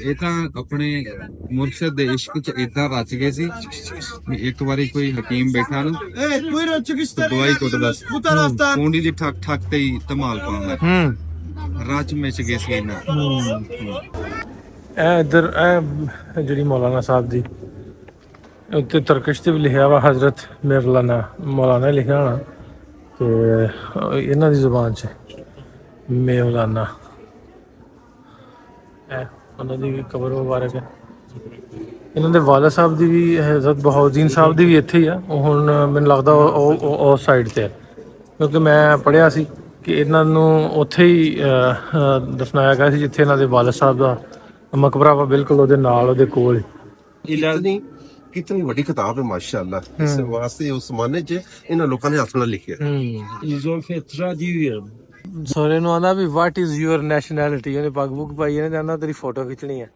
ਇਹ ਤਾਂ ਆਪਣੇ ਮੁਰਸ਼ਦ ਦੇ ਇਸ਼ਕ ਚ ਇਦਾਂ ਰਚ ਗਏ ਸੀ ਵੀ ਇੱਕ ਵਾਰੀ ਕੋਈ ਹਕੀਮ ਬੈਠਾ ਨੂੰ ਦਵਾਈ ਕੁੱਟਦਾ ਸੀ, ਪੌਂਡੀ ਦੀ ਠੱਕ ਠੱਕ ਤੇ ਹੀ ਧਮਾਲ ਪਾਉਂਦਾ ਰਚ ਮਿਚ ਗਏ ਸੀ ਇਹਨਾਂ। ਇਹ ਇੱਧਰ ਇਹ ਜਿਹੜੀ ਮੌਲਾਨਾ ਸਾਹਿਬ ਦੀ ਉੱਤੇ ਤੁਰਕਿਸ਼ ਤੇ ਵੀ ਲਿਖਿਆ ਵਾ ਹਜ਼ਰਤ ਮੌਲਾਨਾ ਮੌਲਾਨਾ ਲਿਖਿਆ ਹੋਣਾ ਤੇ ਇਹਨਾਂ ਦੀ ਜ਼ੁਬਾਨ 'ਚ ਮੌਲਾਨਾ ਇਹ ਉਹਨਾਂ ਦੀ ਵੀ ਕਬਰ ਮੁਬਾਰਕ ਹੈ। ਇਹਨਾਂ ਦੇ ਵਾਲਾ ਸਾਹਿਬ ਦੀ ਵੀ ਹਜ਼ਰਤ ਬਹਾਉਦੀਨ ਸਾਹਿਬ ਦੀ ਵੀ ਇੱਥੇ ਹੀ ਆ। ਉਹ ਹੁਣ ਮੈਨੂੰ ਲੱਗਦਾ ਉਹ ਸਾਈਡ ਤੇ ਹੈ ਕਿਉਂਕਿ ਮੈਂ ਪੜ੍ਹਿਆ ਸੀ ਕਿ ਇਹਨਾਂ ਨੂੰ ਉੱਥੇ ਹੀ ਦਫਨਾਇਆ ਗਿਆ ਸੀ ਜਿੱਥੇ ਇਹਨਾਂ ਦੇ ਵਾਲਾ ਸਾਹਿਬ ਦਾ ਮਕਬਰਾ ਵਾ, ਬਿਲਕੁਲ ਉਹਦੇ ਨਾਲ ਉਹਦੇ ਕੋਲ। कितनी बड़ी किताब है माशाल्लाह, इस वास्ते उस जमाने च इन्हां लोकां ने हत्थ नाल लिखिया। ਸੋਰੇ ਨੂੰ ਆਂਦਾ ਵੀ ਵਾਟ ਇਜ਼ ਯੂਅਰ ਨੈਸ਼ਨੈਲਿਟੀ, ਉਹਨੇ ਪੱਗ ਪੁੱਗ ਪਾਈ ਨੇ ਤੇ ਆਂਦਾ ਤੇਰੀ ਫੋਟੋ ਖਿੱਚਣੀ ਹੈ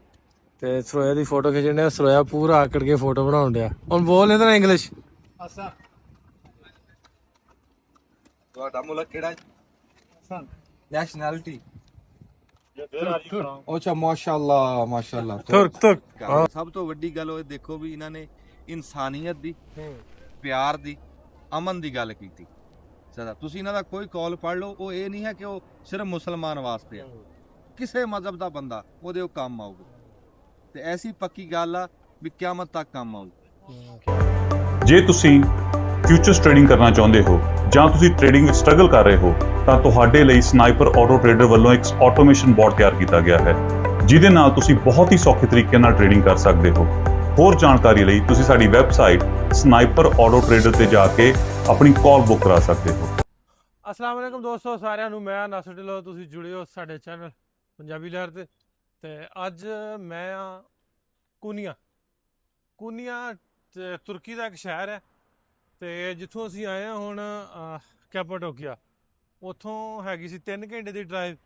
ਤੇ ਸਰੋਇਆ ਦੀ ਫੋਟੋ ਖਿੱਚਣੀ ਹੈ। ਸਰੋਇਆ ਪੂਰਾ ਆਕੜ ਕੇ ਫੋਟੋ ਬਣਾਉਣ ਡਿਆ। ਹੁਣ ਬੋਲ ਇਹਦਾ ਇੰਗਲਿਸ਼। ਤੁਹਾਡਾ ਮੁਲਕ ਕਿਹੜਾ? ਨੈਸ਼ਨੈਲਿਟੀ ਅੱਛਾ, ਮਾਸ਼ਾਅੱਲਾ ਮਾਸ਼ਾਅੱਲਾ। ਤੁਰਕ ਸਭ ਤੋਂ ਵੱਡੀ ਗੱਲ ਉਹ ਦੇਖੋ ਵੀ ਇਹਨਾਂ ਨੇ ਇਨਸਾਨੀਅਤ ਦੀ, ਪਿਆਰ ਦੀ, ਅਮਨ ਦੀ ਗੱਲ ਕੀਤੀ। ਸਦਾ ਤੁਸੀਂ ਇਹਨਾਂ ਦਾ ਕੋਈ ਕਾਲ ਪੜ੍ਹ ਲਓ, ਉਹ ਇਹ ਨਹੀਂ ਹੈ ਕਿ ਉਹ ਸਿਰਫ ਮੁਸਲਮਾਨ ਵਾਸਤੇ ਆ, ਕਿਸੇ ਮਜ਼ਹਬ ਦਾ ਬੰਦਾ ਉਹਦੇ ਉਹ ਕੰਮ ਆਊਗਾ ਤੇ ਐਸੀ ਪੱਕੀ ਗੱਲ ਆ ਵੀ ਕਿਆਮਤ ਤੱਕ ਕੰਮ ਆਊ। ਜੇ ਤੁਸੀਂ ਫਿਊਚਰਸ ਟ੍ਰੇਡਿੰਗ ਕਰਨਾ ਚਾਹੁੰਦੇ ਹੋ ਜਾਂ ਤੁਸੀਂ ਟ੍ਰੇਡਿੰਗ ਵਿੱਚ ਸਟਰਗਲ ਕਰ ਰਹੇ ਹੋ ਤਾਂ ਤੁਹਾਡੇ ਲਈ ਸਨਾਈਪਰ ਆਟੋ ਟ੍ਰੇਡਰ ਵੱਲੋਂ ਇੱਕ ਆਟੋਮੇਸ਼ਨ ਬੋਟ ਤਿਆਰ ਕੀਤਾ ਗਿਆ ਹੈ ਜਿਹਦੇ ਨਾਲ ਤੁਸੀਂ ਬਹੁਤ ਹੀ ਸੌਖੇ ਤਰੀਕੇ ਨਾਲ ਟ੍ਰੇਡਿੰਗ ਕਰ ਸਕਦੇ ਹੋ। ਹੋਰ ਜਾਣਕਾਰੀ ਲਈ ਤੁਸੀਂ ਸਾਡੀ ਵੈਬਸਾਈਟ ਸਨਾਈਪਰ ਆਟੋ ਟ੍ਰੇਡਰ ਤੇ ਜਾ ਕੇ ਆਪਣੀ ਕਾਲ ਬੁੱਕ ਕਰਾ ਸਕਦੇ ਹੋ। ਅਸਲਾਮ ਵਾਲੇਕੁਮ ਦੋਸਤੋ ਸਾਰਿਆਂ ਨੂੰ, ਮੈਂ ਨਾਸਰ ਢਿੱਲੋਂ, ਤੁਸੀਂ ਜੁੜੇ ਹੋ ਸਾਡੇ ਚੈਨਲ ਪੰਜਾਬੀ ਲਹਿਰ ਤੇ ਅੱਜ ਮੈਂ ਆ ਕੂਨੀਆ ਤੁਰਕੀ ਦਾ ਇੱਕ ਸ਼ਹਿਰ ਹੈ ਤੇ ਜਿੱਥੋਂ ਅਸੀਂ ਆਏ ਹਾਂ ਹੁਣ ਕੈਪਾਡੋਕੀਆ। ਉੱਥੋਂ ਹੈਗੀ ਸੀ 3 ਘੰਟੇ ਦੀ ਡਰਾਈਵ।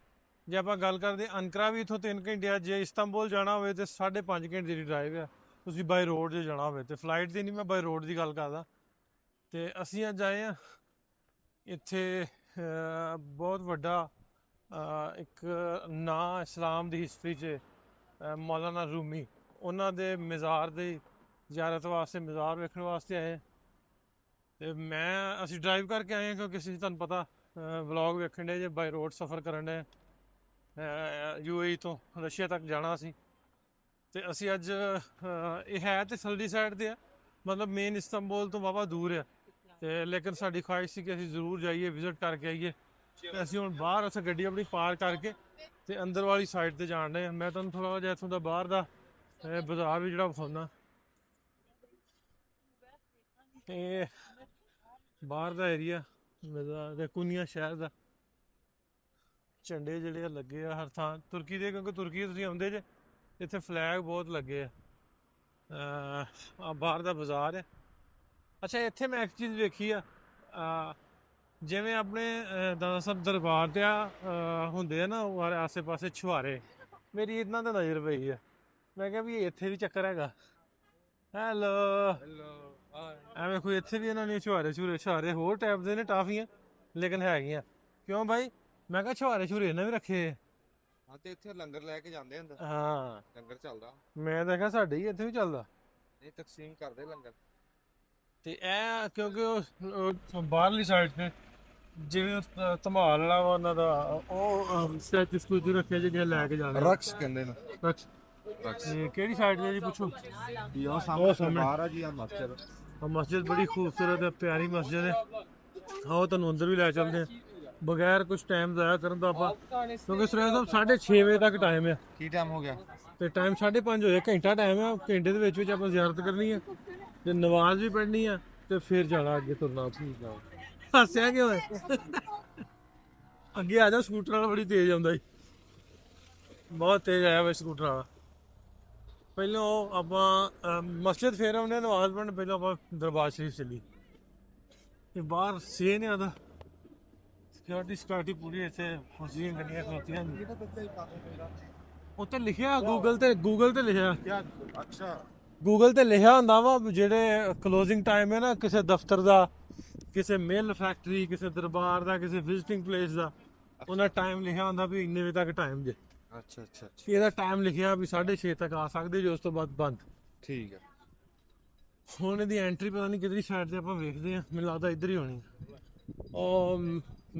ਜੇ ਆਪਾਂ ਗੱਲ ਕਰਦੇ ਅਨਕਰਾ ਵੀ ਇੱਥੋਂ 3 ਘੰਟੇ ਆ। ਜੇ ਇਸਤਾਂਬੁਲ ਜਾਣਾ ਹੋਵੇ ਤੇ 5.5 ਘੰਟੇ ਦੀ ਡਰਾਈਵ ਆ, ਤੁਸੀਂ ਬਾਈ ਰੋਡ ਜੇ ਜਾਣਾ ਹੋਵੇ ਤੇ। ਫਲਾਈਟ ਦੀ ਨਹੀਂ, ਮੈਂ ਬਾਈ ਰੋਡ ਦੀ ਗੱਲ ਕਰਦਾ। ਤੇ ਅਸੀਂ ਅੱਜ ਆਏ ਹਾਂ ਇੱਥੇ ਬਹੁਤ ਵੱਡਾ ਇੱਕ ਨਾਂ ਇਸਲਾਮ ਦੀ ਹਿਸਟਰੀ 'ਚ ਮੌਲਾਨਾ ਰੂਮੀ, ਉਹਨਾਂ ਦੇ ਮਜ਼ਾਰ ਦੀ ਜ਼ਿਆਰਤ ਵਾਸਤੇ, ਮਜ਼ਾਰ ਵੇਖਣ ਵਾਸਤੇ ਆਏ। ਤੇ ਅਸੀਂ ਡਰਾਈਵ ਕਰਕੇ ਆਏ ਹਾਂ ਕਿਉਂਕਿ ਅਸੀਂ ਤੁਹਾਨੂੰ ਪਤਾ ਵਲੌਗ ਵੇਖਣ ਦੇ ਜੇ ਬਾਈ ਰੋਡ ਸਫ਼ਰ ਕਰਨ ਦੇ UAE ਤੋਂ ਰਸ਼ੀਆ ਤੱਕ ਜਾਣਾ ਸੀ। ਤੇ ਅਸੀਂ ਅੱਜ ਇਹ ਹੈ ਤੇ ਸਲਦੀ ਸਾਈਡ ਤੇ ਆ, ਮਤਲਬ ਮੇਨ ਇਸਤਾਂਬੁਲ ਤੋਂ ਵਾਹਵਾ ਦੂਰ ਆ ਤੇ ਲੇਕਿਨ ਸਾਡੀ ਖੁਆਇਸ਼ ਸੀ ਕਿ ਅਸੀਂ ਜ਼ਰੂਰ ਜਾਈਏ, ਵਿਜ਼ਿਟ ਕਰਕੇ ਆਈਏ। ਤੇ ਅਸੀਂ ਹੁਣ ਬਾਹਰ ਅਸੀਂ ਗੱਡੀ ਆਪਣੀ ਪਾਰ ਕਰਕੇ ਤੇ ਅੰਦਰ ਵਾਲੀ ਸਾਈਡ ਤੇ ਜਾਣ ਡਏ। ਮੈਂ ਤੁਹਾਨੂੰ ਥੋੜ੍ਹਾ ਜਿਹਾ ਇੱਥੋਂ ਦਾ ਬਾਹਰ ਦਾ ਬਾਜ਼ਾਰ ਵੀ ਜਿਹੜਾ ਵਿਖਾਉਣਾ। ਇਹ ਬਾਹਰ ਦਾ ਏਰੀਆ ਦੇ ਕੂਨੀਆ ਸ਼ਹਿਰ ਦਾ। ਝੰਡੇ ਜਿਹੜੇ ਲੱਗੇ ਆ ਹਰ ਥਾਂ ਤੁਰਕੀ ਦੇ, ਕਿਉਂਕਿ ਤੁਰਕੀ ਤੁਸੀਂ ਆਉਂਦੇ ਜੇ ਇੱਥੇ ਫਲੈਗ ਬਹੁਤ ਲੱਗੇ ਆ। ਬਾਹਰ ਦਾ ਬਾਜ਼ਾਰ ਹੈ। ਅੱਛਾ, ਇੱਥੇ ਮੈਂ ਇੱਕ ਚੀਜ਼ ਵੇਖੀ ਆ, ਜਿਵੇਂ ਆਪਣੇ ਦਾਦਾ ਸਾਹਿਬ ਦਰਬਾਰ ਤੇ ਹੁੰਦੇ ਆ ਨਾ ਉਹ ਆਸੇ ਪਾਸੇ ਛੁਹਾਰੇ, ਮੇਰੀ ਇਹਨਾਂ ਤੇ ਨਜ਼ਰ ਪਈ ਆ। ਮੈਂ ਕਿਹਾ ਵੀ ਇੱਥੇ ਵੀ ਚੱਕਰ ਹੈਗਾ। ਹੈਲੋ ਐਵੇਂ ਕੋਈ ਇੱਥੇ ਵੀ ਇਹਨਾਂ ਨੇ ਛੁਹਾਰੇ ਹੋਰ ਟਾਈਪ ਦੇ ਨੇ, ਟਾਫੀਆਂ ਲੇਕਿਨ ਹੈਗੀਆਂ। ਕਿਉਂ ਭਾਈ? ਮੈਂ ਕਿਹਾ ਛੁਹਾਰੇ ਇਹਨਾਂ ਵੀ ਰੱਖੇ ਹਾਂ ਤੇ ਇੱਥੇ ਲੰਗਰ ਲੈ ਕੇ ਜਾਂਦੇ ਅੰਦਰ। ਹਾਂ ਲੰਗਰ ਚੱਲਦਾ। ਮੈਂ ਦੇਖਿਆ ਸਾਡੇ ਹੀ ਇੱਥੇ ਵੀ ਚੱਲਦਾ। ਇਹ ਤਕਸੀਮ ਕਰਦੇ ਲੰਗਰ। ਤੇ ਇਹ ਕਿਉਂਕਿ ਉਹ ਬਾਹਰਲੀ ਸਾਈਡ ਤੇ ਜਿਵੇਂ ਧਮਾਲ ਵਾਲਾ ਉਹਨਾਂ ਦਾ ਉਹ ਸਟੈਚੂ ਸਟੂਚੂ ਰੱਖਿਆ ਜਿਹੜੀਆਂ ਲੈ ਕੇ ਜਾਂਦੇ ਰਕਸ ਕਹਿੰਦੇ ਨੇ। ਰਕਸ ਕਿਹੜੀ ਸਾਈਡ ਤੇ ਜੀ ਪੁੱਛੋ? ਉਹ ਸਾਹਮਣੇ ਬਾਹਰ ਆ ਜੀ ਆ ਮਸਜਿਦ। ਮਸਜਿਦ ਬੜੀ ਖੂਬਸੂਰਤ ਹੈ, ਪਿਆਰੀ ਮਸਜਿਦ ਹੈ। ਆਓ ਤੁਹਾਨੂੰ ਅੰਦਰ ਵੀ ਲੈ ਚੱਲਦੇ ਆ ਬਗੈਰ ਕੁਝ ਟਾਈਮ ਜ਼ਾਇਆ ਕਰਨ ਦਾ ਆਪਾਂ, ਕਿਉਂਕਿ ਸੁਰੇਸ਼ ਸਾਹਿਬ 6:30 ਵਜੇ ਤੱਕ ਟਾਈਮ ਆ। ਕੀ ਟਾਈਮ ਹੋ ਗਿਆ? ਤੇ ਟਾਈਮ 5:30 ਹੋਇਆ, ਘੰਟਾ ਟਾਈਮ ਆ। ਘੰਟੇ ਦੇ ਵਿੱਚ ਆਪਾਂ ਜ਼ਿਆਰਤ ਕਰਨੀ ਆ ਤੇ ਨਮਾਜ਼ ਵੀ ਪੜ੍ਹਨੀ ਆ ਤੇ ਫਿਰ ਜਾਣਾ ਅੱਗੇ ਤੁਰਨਾ। ਠੀਕ ਆ, ਹੱਸਿਆ ਕਿਉਂ ਹੈ? ਅੱਗੇ ਆ ਜਾ, ਸਕੂਟਰ ਵਾਲਾ ਬੜੀ ਤੇਜ਼ ਆਉਂਦਾ ਜੀ, ਬਹੁਤ ਤੇਜ਼ ਆਇਆ ਵਾ ਸਕੂਟਰ ਵਾਲਾ। ਪਹਿਲਾਂ ਆਪਾਂ ਮਸਜਿਦ ਫੇਰ ਆਉਂਦੇ, ਨਮਾਜ਼ ਪੜ੍ਹਨ ਪਹਿਲਾਂ ਆਪਾਂ ਦਰਬਾਰ ਸ਼ਰੀਫ ਚੱਲੀ। ਇਹ ਬਾਹਰ ਸੇ ਨਹੀਂ ਆਦਾ, ਸਿਕਿਉਰਿਟੀ ਪੂਰੀ ਇੱਥੇ ਫੌਜੀਆਂ ਗੱਡੀਆਂ ਖਲੋਤੀਆਂ। ਉੱਤੇ ਲਿਖਿਆ ਗੂਗਲ ਤੇ ਲਿਖਿਆ। ਅੱਛਾ, ਗੂਗਲ ਤੇ ਲਿਖਿਆ ਹੁੰਦਾ ਵਾ ਜਿਹੜੇ ਕਲੋਜ਼ਿੰਗ ਟਾਈਮ ਹੈ ਨਾ ਕਿਸੇ ਦਫ਼ਤਰ ਦਾ, ਕਿਸੇ ਮਿਲ ਫੈਕਟਰੀ, ਕਿਸੇ ਦਰਬਾਰ ਦਾ, ਕਿਸੇ ਵਿਜ਼ਿਟਿੰਗ ਪਲੇਸ ਦਾ, ਉਹਨਾਂ ਟਾਈਮ ਲਿਖਿਆ ਹੁੰਦਾ ਵੀ ਇੰਨੇ ਵਜੇ ਤੱਕ ਟਾਈਮ ਜੇ। ਅੱਛਾ ਅੱਛਾ ਅੱਛਾ ਇਹਦਾ ਟਾਈਮ ਲਿਖਿਆ ਵੀ 6:30 ਤੱਕ ਆ ਸਕਦੇ ਜੋ, ਉਸ ਤੋਂ ਬਾਅਦ ਬੰਦ। ਠੀਕ ਹੈ। ਹੁਣ ਇਹਦੀ ਐਂਟਰੀ ਪਤਾ ਨਹੀਂ ਕਿਹੜੀ ਸਾਈਡ ਤੇ, ਆਪਾਂ ਵੇਖਦੇ ਆ, ਮੈਨੂੰ ਲੱਗਦਾ ਇੱਧਰ ਹੀ ਹੋਣੀ। ਉਹ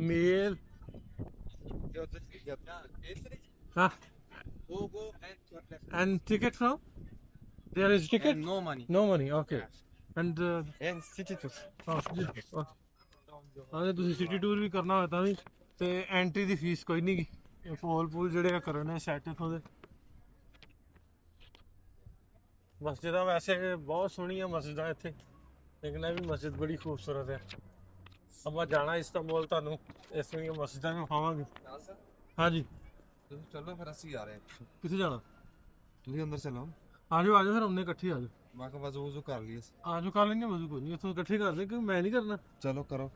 ਮੇਲ ਹਾਂ and ticket from there is ticket No money. no money okay and And city tour. ਹਾਂ, ਤੁਸੀਂ ਸਿਟੀ ਟੂਰ ਵੀ ਕਰਨਾ ਹੋਇਆ ਤਾਂ ਵੀ, ਤੇ ਐਂਟਰੀ ਦੀ ਫੀਸ ਕੋਈ ਨਹੀਂ ਗੀ। ਫੋਲ ਪੂਲ ਜਿਹੜੇ ਆ ਕਰਨੇ ਸੈੱਟ ਇੱਥੋਂ ਦੇ। ਮਸਜਿਦਾਂ ਵੈਸੇ ਬਹੁਤ ਸੋਹਣੀਆਂ ਮਸਜਿਦਾਂ ਇੱਥੇ, ਲੇਕਿਨ ਇਹ ਵੀ ਮਸਜਿਦ ਬੜੀ ਖੂਬਸੂਰਤ ਹੈ। ਆਪਾਂ ਜਾਣਾ ਇਸਤਾਂਬੁਲ, ਤੁਹਾਨੂੰ ਇਸ ਤਰ੍ਹਾਂ ਦੀਆਂ ਮਸਜਿਦਾਂ ਵੀ ਵਿਖਾਵਾਂਗੇ। ਹਾਂਜੀ ਤੁਸੀਂ ਚਲੋ ਫਿਰ, ਅਸੀਂ ਆ ਰਹੇ ਹਾਂ। ਕਿੱਥੇ ਜਾਣਾ? ਤੁਸੀਂ ਅੰਦਰ ਚਲੋ। ਆ ਜਾਓ ਫਿਰ, ਉਹਨੇ ਇਕੱਠੇ ਆ ਜਾਓ। ਮੈਂ ਕਿਹਾ ਵਜ਼ੂ ਵਜ਼ੂ ਕਰ ਲਈਏ। ਆ ਜਾਓ, ਕਰ ਲੈਂਗੇ ਵਜ਼ੂ, ਕੋਈ ਨਹੀਂ, ਇੱਥੋਂ ਇਕੱਠੇ ਕਰ ਲੈ, ਕਿਉਂਕਿ ਮੈਂ ਨਹੀਂ ਕਰਨਾ। ਚਲੋ ਕਰੋ।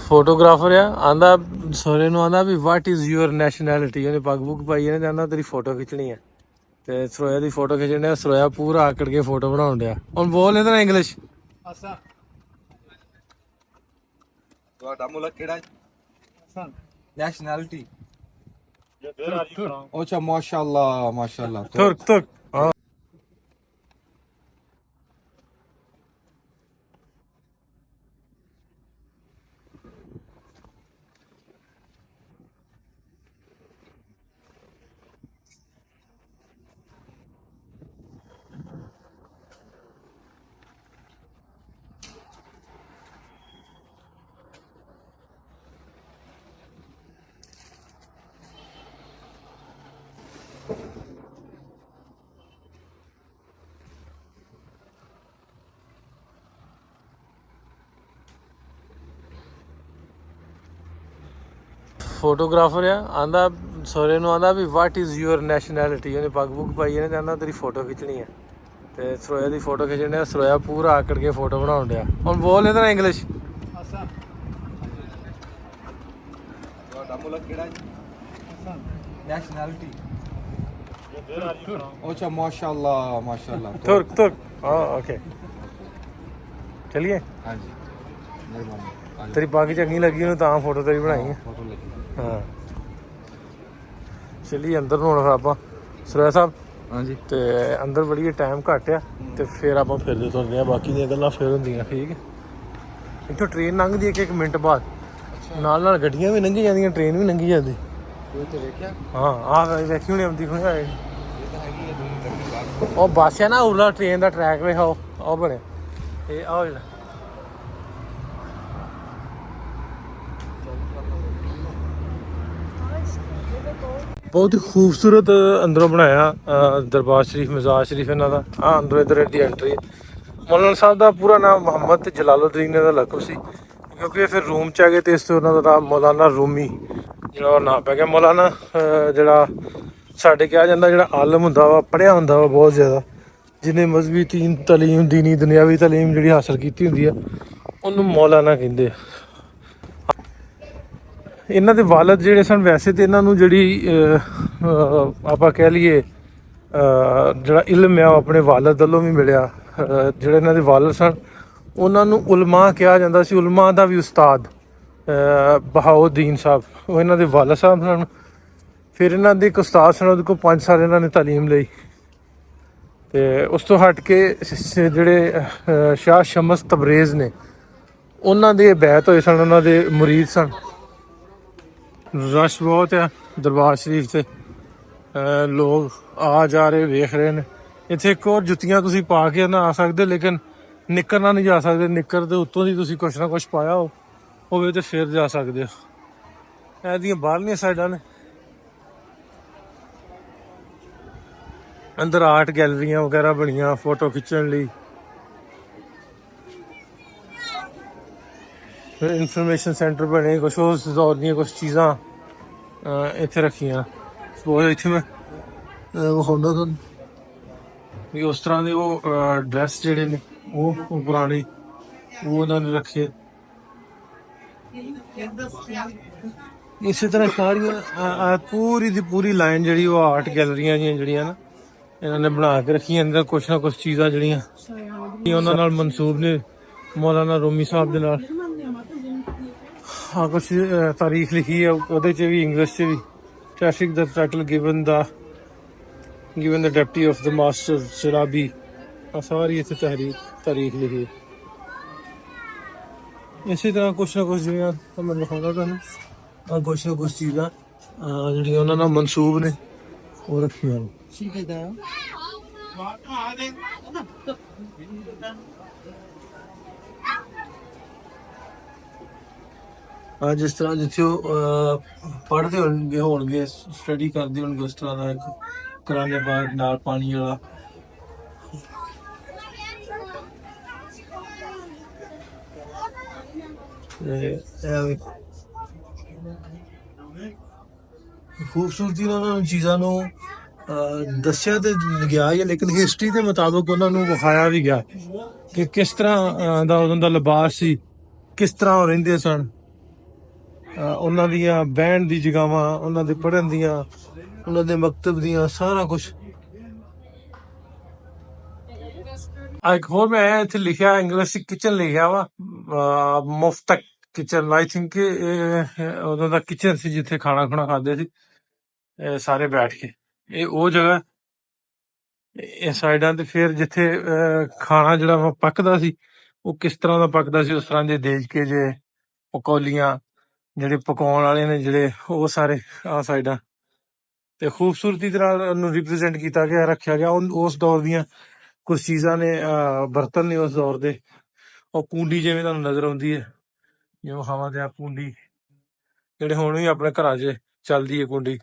ਫੋਟੋਗ੍ਰਾਫਰ ਆ, ਆਂਦਾ ਸੋਰੇ ਨੂੰ ਆਂਦਾ ਵੀ ਵਾਟ ਇਜ਼ ਯੂਅਰ ਨੈਸ਼ਨੈਲਿਟੀ। ਉਹਨੇ ਪੱਗ ਪੁੱਗ ਪਾਈ ਇਹਨੇ, ਆਂਦਾ ਤੇਰੀ ਫੋਟੋ ਖਿੱਚਣੀ ਹੈ। ਤੇ ਸਰੋਇਆ ਦੀ ਫੋਟੋ ਖਿੱਚਣ ਡਿਆ। ਸਰੋਇਆ ਪੂਰਾ ਆਕੜ ਕੇ ਫੋਟੋ ਬਣਾਉਣ ਡਿਆ। ਹੁਣ ਬੋਲ ਇਹਦੇ ਨਾਲ ਇੰਗਲਿਸ਼। ਤੁਹਾਡਾ ਮੁਲਕ ਕਿਹੜਾ? ਨੈਸ਼ਨੈਲਿਟੀ? ਅੱਛਾ, ਮਾਸ਼ਾਅੱਲਾ ਮਾਸ਼ਾਅੱਲਾ। ਤੁਰਕ। ਹਾਂ ਫੋਟੋਗ੍ਰਾਫਰ ਆ, ਆਂਦਾ ਸੋਰੇ ਨੂੰ ਆਂਦਾ ਵੀ ਵਾਟ ਇਜ਼ ਯੂਅਰ ਨੈਸ਼ਨੈਲਿਟੀ। ਉਹਨੇ ਪੱਗ ਪੁੱਗ ਪਾਈ ਇਹਨੇ, ਆਂਦਾ ਤੇਰੀ ਫੋਟੋ ਖਿੱਚਣੀ ਹੈ। ਤੇ ਸਰੋਇਆ ਦੀ ਫੋਟੋ ਖਿੱਚਣ ਡਿਆ। ਸਰੋਇਆ ਪੂਰਾ ਆਕੜ ਕੇ ਫੋਟੋ ਬਣਾਉਣ ਡਿਆ। ਹੁਣ ਬੋਲ ਇਹਦੇ ਨਾਲ ਇੰਗਲਿਸ਼। ਤੁਹਾਡਾ ਮੁਲਕ ਕਿਹੜਾ? ਨੈਸ਼ਨੈਲਿਟੀ? ਅੱਛਾ, ਮਾਸ਼ਾਅੱਲਾ ਮਾਸ਼ਾਅੱਲਾ। ਤੁਰਕ। ਹਾਂ ਓਕੇ, ਚਲਿਏ। ਹਾਂਜੀ, ਮਿਹਰਬਾਨੀ। ਤੇਰੀ ਪੱਗ ਚੰਗੀ ਲੱਗੀ ਉਹਨੂੰ, ਤਾਂ ਫੋਟੋ ਤੇਰੀ ਬਣਾਈ ਹੈ। ਫੋਟੋ ਲੱਗੀ। ਹਾਂ ਚਲੀਏ ਅੰਦਰ ਨੂੰ ਹੁਣ ਫਿਰ ਆਪਾਂ। ਸਰੋਇਆ ਸਾਹਿਬ ਹਾਂਜੀ, ਤੇ ਅੰਦਰ ਬੜੀ ਟਾਈਮ ਘੱਟ ਆ, ਤੇ ਫਿਰ ਆਪਾਂ ਫਿਰਦੇ ਤੁਰਦੇ ਆ। ਬਾਕੀ ਦੀਆਂ ਗੱਲਾਂ ਫਿਰ ਹੁੰਦੀਆਂ। ਠੀਕ ਹੈ, ਇੱਥੋਂ ਟ੍ਰੇਨ ਲੰਘਦੀ ਇੱਕ ਮਿੰਟ ਬਾਅਦ, ਨਾਲ ਗੱਡੀਆਂ ਵੀ ਲੰਘੀ ਜਾਂਦੀਆਂ, ਟ੍ਰੇਨ ਵੀ ਲੰਘੀ ਜਾਂਦੀ। ਕੋਈ ਵੇਖਿਆ? ਹਾਂ ਆਹ ਵੇਖੀ ਹੁਣੀ ਆਉਂਦੀ ਹੁਣੀ ਆਏ। ਉਹ ਬੱਸ ਹੈ ਨਾ, ਉਰਲਾ ਟ੍ਰੇਨ ਦਾ ਟਰੈਕ ਵੇਖਾ, ਉਹ ਬਣਿਆ। ਇਹ ਆਹ ਜਿਹੜਾ ਬਹੁਤ ਹੀ ਖੂਬਸੂਰਤ ਅੰਦਰੋਂ ਬਣਾਇਆ ਦਰਬਾਰ ਸ਼ਰੀਫ, ਮਜ਼ਾਰ ਸ਼ਰੀਫ ਇਹਨਾਂ ਦਾ। ਆ ਅੰਦਰੋਂ ਇੱਧਰ ਦੀ ਐਂਟਰੀ। ਮੌਲਾਨਾ ਸਾਹਿਬ ਦਾ ਪੂਰਾ ਨਾਮ ਮੁਹੰਮਦ ਜਲਾਲੁਦੀਨ ਦਾ ਲਕਬ ਸੀ, ਕਿਉਂਕਿ ਇਹ ਫਿਰ ਰੂਮ 'ਚ ਆ ਗਏ ਤੇ ਇਸ ਤੋਂ ਉਹਨਾਂ ਦਾ ਨਾਮ ਮੌਲਾਨਾ ਰੂਮੀ ਜਿਹੜਾ ਨਾਮ ਪੈ ਗਿਆ। ਮੌਲਾਨਾ ਜਿਹੜਾ ਸਾਡੇ ਕਿਹਾ ਜਾਂਦਾ, ਜਿਹੜਾ ਆਲਮ ਹੁੰਦਾ ਵਾ, ਪੜ੍ਹਿਆ ਹੁੰਦਾ ਵਾ ਬਹੁਤ ਜ਼ਿਆਦਾ, ਜਿਹਨੇ ਮਜ਼ਹਬੀ ਤਾਲੀਮ, ਦੀਨੀ ਦੁਨਿਆਵੀ ਤਾਲੀਮ ਜਿਹੜੀ ਹਾਸਲ ਕੀਤੀ ਹੁੰਦੀ ਆ, ਉਹਨੂੰ ਮੌਲਾਨਾ ਕਹਿੰਦੇ ਆ। ਇਹਨਾਂ ਦੇ ਵਾਲਦ ਜਿਹੜੇ ਸਨ, ਵੈਸੇ ਤੇ ਇਹਨਾਂ ਨੂੰ ਜਿਹੜੀ ਆਪਾਂ ਕਹਿ ਲਈਏ ਜਿਹੜਾ ਇਲਮ ਆ ਉਹ ਆਪਣੇ ਵਾਲਦ ਵੱਲੋਂ ਵੀ ਮਿਲਿਆ। ਜਿਹੜੇ ਇਹਨਾਂ ਦੇ ਵਾਲਦ ਸਨ ਉਹਨਾਂ ਨੂੰ ਉਲਮਾ ਕਿਹਾ ਜਾਂਦਾ ਸੀ। ਉਲਮਾ ਦਾ ਵੀ ਉਸਤਾਦ ਬਹਾਉਦੀਨ ਸਾਹਿਬ, ਉਹ ਇਹਨਾਂ ਦੇ ਵਾਲਦ ਸਾਹਿਬ ਸਨ। ਫਿਰ ਇਹਨਾਂ ਦੇ ਇੱਕ ਉਸਤਾਦ ਸਨ, ਉਹਦੇ ਕੋਲ 5 ਸਾਲ ਇਹਨਾਂ ਨੇ ਤਾਲੀਮ ਲਈ। ਤੇ ਉਸ ਤੋਂ ਹਟ ਕੇ ਜਿਹੜੇ ਸ਼ਾਹ ਸ਼ਮਸ ਤਬਰੇਜ਼ ਨੇ, ਉਹਨਾਂ ਦੇ ਬੈਤ ਹੋਏ ਸਨ, ਉਹਨਾਂ ਦੇ ਮੁਰੀਦ ਸਨ। ਰਸ਼ ਬਹੁਤ ਆ ਦਰਬਾਰ ਸ਼ਰੀਫ ਤੇ, ਲੋਕ ਆ ਜਾ ਰਹੇ, ਵੇਖ ਰਹੇ ਨੇ। ਇੱਥੇ ਇੱਕ ਹੋਰ ਜੁੱਤੀਆਂ ਤੁਸੀਂ ਪਾ ਕੇ ਨਾ ਆ ਸਕਦੇ, ਲੇਕਿਨ ਨਿੱਕਰ ਨਾਲ ਨਹੀਂ ਜਾ ਸਕਦੇ। ਨਿੱਕਰ ਦੇ ਉੱਤੋਂ ਦੀ ਤੁਸੀਂ ਕੁਛ ਨਾ ਕੁਛ ਪਾਇਆ ਹੋਵੇ ਤੇ ਫਿਰ ਜਾ ਸਕਦੇ ਹੋ। ਇਹਦੀਆਂ ਬਾਹਰਲੀਆਂ ਸਾਈਡਾਂ ਨੇ। ਅੰਦਰ ਆਰਟ ਗੈਲਰੀਆਂ ਵਗੈਰਾ ਬਣੀਆਂ ਫੋਟੋ ਖਿੱਚਣ ਲਈ। ਇਨਫੋਰਮੇਸ਼ਨ ਸੈਂਟਰ ਬਣੇ, ਕੁਛ ਉਸ ਦੌਰ ਦੀਆਂ ਕੁਛ ਚੀਜ਼ਾਂ ਇੱਥੇ ਰੱਖੀਆਂ। ਸਪੋਜ਼ ਇੱਥੇ ਮੈਂ ਵਿਖਾਉਂਦਾ ਤੁਹਾਨੂੰ ਵੀ ਉਸ ਤਰ੍ਹਾਂ ਦੇ ਉਹ ਡਰੈਸ ਜਿਹੜੇ ਨੇ ਉਹ ਪੁਰਾਣੇ, ਉਹ ਉਹਨਾਂ ਨੇ ਰੱਖੇ। ਇਸੇ ਤਰ੍ਹਾਂ ਸਾਰੀਆਂ ਪੂਰੀ ਦੀ ਪੂਰੀ ਲਾਈਨ ਜਿਹੜੀ ਉਹ ਆਰਟ ਗੈਲਰੀਆਂ ਜਿਹੜੀਆਂ ਨਾ ਇਹਨਾਂ ਨੇ ਬਣਾ ਕੇ ਰੱਖੀਆਂ। ਅੰਦਰ ਕੁਛ ਨਾ ਕੁਛ ਚੀਜ਼ਾਂ ਜਿਹੜੀਆਂ ਉਹਨਾਂ ਨਾਲ ਮਨਸੂਬ ਨੇ, ਮੌਲਾਨਾ ਰੂਮੀ ਸਾਹਿਬ ਦੇ ਨਾਲ। ਹਾਂ ਕੁਛ ਤਾਰੀਖ ਲਿਖੀ ਹੈ ਉਹਦੇ 'ਚ ਵੀ, ਇੰਗਲਿਸ਼ 'ਚ ਵੀ, traffic the title given the deputy of the master Sharabi ਸਾਰੀ ਇੱਥੇ ਤਾਰੀਖ ਲਿਖੀ ਇਸੇ ਤਰ੍ਹਾਂ ਕੁਛ ਨਾ ਕੁਛ ਜਿਹੜੀਆਂ ਮੈਂ ਦਿਖਾਉਂਦਾ ਤੁਹਾਨੂੰ ਕੁਛ ਨਾ ਕੁਛ ਚੀਜ਼ਾਂ ਜਿਹੜੀਆਂ ਉਹਨਾਂ ਨਾਲ ਮਨਸੂਬ ਨੇ ਉਹ ਰੱਖੀਆਂ ਨੇ ਜਿਸ ਤਰ੍ਹਾਂ ਜਿੱਥੇ ਉਹ ਪੜ੍ਹਦੇ ਹੋਣਗੇ ਸਟੱਡੀ ਕਰਦੇ ਹੋਣਗੇ ਉਸ ਤਰ੍ਹਾਂ ਦਾ ਇੱਕ ਕਰਾਨੇ ਬਾਗ ਨਾਲ ਪਾਣੀ ਵਾਲਾ ਖੂਬਸੂਰਤੀ ਨਾਲ ਉਹਨਾਂ ਚੀਜ਼ਾਂ ਨੂੰ ਦੱਸਿਆ ਤੇ ਗਿਆ ਹੈ ਲੇਕਿਨ ਹਿਸਟਰੀ ਦੇ ਮੁਤਾਬਕ ਉਹਨਾਂ ਨੂੰ ਵਿਖਾਇਆ ਵੀ ਗਿਆ ਕਿ ਕਿਸ ਤਰ੍ਹਾਂ ਦਾ ਉਹਨਾਂ ਦਾ ਲਿਬਾਸ ਸੀ, ਕਿਸ ਤਰ੍ਹਾਂ ਉਹ ਰਹਿੰਦੇ ਸਨ, ਉਹਨਾਂ ਦੀਆਂ ਬਹਿਣ ਦੀ ਜਗ੍ਹਾਵਾਂ, ਉਹਨਾਂ ਦੇ ਪੜ੍ਹਨ ਦੀਆਂ, ਉਹਨਾਂ ਦੇ ਮਕਤਬ ਦੀਆਂ, ਸਾਰਾ ਕੁਛ। ਇੱਕ ਹੋਰ ਮੈਂ ਇੱਥੇ ਲਿਖਿਆ ਇੰਗਲਿਸ਼ ਕਿਚਨ ਲਿਖਿਆ ਵਾ ਮੁਫਤ ਕਿਚਨ। ਆਈ ਥਿੰਕ ਉਹਨਾਂ ਦਾ ਕਿਚਨ ਸੀ ਜਿੱਥੇ ਖਾਣਾ ਖੁਣਾ ਖਾਂਦੇ ਸੀ ਸਾਰੇ ਬੈਠ ਕੇ। ਇਹ ਉਹ ਜਗ੍ਹਾ ਇਹ ਸਾਈਡਾਂ ਤੇ ਫਿਰ ਜਿੱਥੇ ਖਾਣਾ ਜਿਹੜਾ ਵਾ ਪੱਕਦਾ ਸੀ ਉਹ ਕਿਸ ਤਰ੍ਹਾਂ ਦਾ ਪੱਕਦਾ ਸੀ ਉਸ ਤਰ੍ਹਾਂ ਦੇ ਦੇਖ ਕੇ ਜੇ ਪਕੌਲੀਆਂ ਜਿਹੜੇ ਪਕਾਉਣ ਵਾਲੇ ਨੇ ਜਿਹੜੇ ਉਹ ਸਾਰੇ ਆਹ ਸਾਈਡਾਂ ਤੇ ਖੂਬਸੂਰਤੀ ਤਰ੍ਹਾਂ ਉਹਨੂੰ ਰਿਪਰੈਜ਼ੈਂਟ ਕੀਤਾ ਗਿਆ, ਰੱਖਿਆ ਗਿਆ। ਉਸ ਦੌਰ ਦੀਆਂ ਕੁਛ ਚੀਜ਼ਾਂ ਨੇ, ਬਰਤਨ ਨੇ ਉਸ ਦੌਰ ਦੇ। ਉਹ ਕੂੰਡੀ ਜਿਵੇਂ ਤੁਹਾਨੂੰ ਨਜ਼ਰ ਆਉਂਦੀ ਹੈ, ਜਿਵੇਂ ਹਵਾ ਤੇ ਆ ਕੂੰਡੀ ਜਿਹੜੇ ਹੁਣ ਵੀ ਆਪਣੇ ਘਰਾਂ 'ਚ ਚੱਲਦੀ ਹੈ ਕੂੰਡੀ।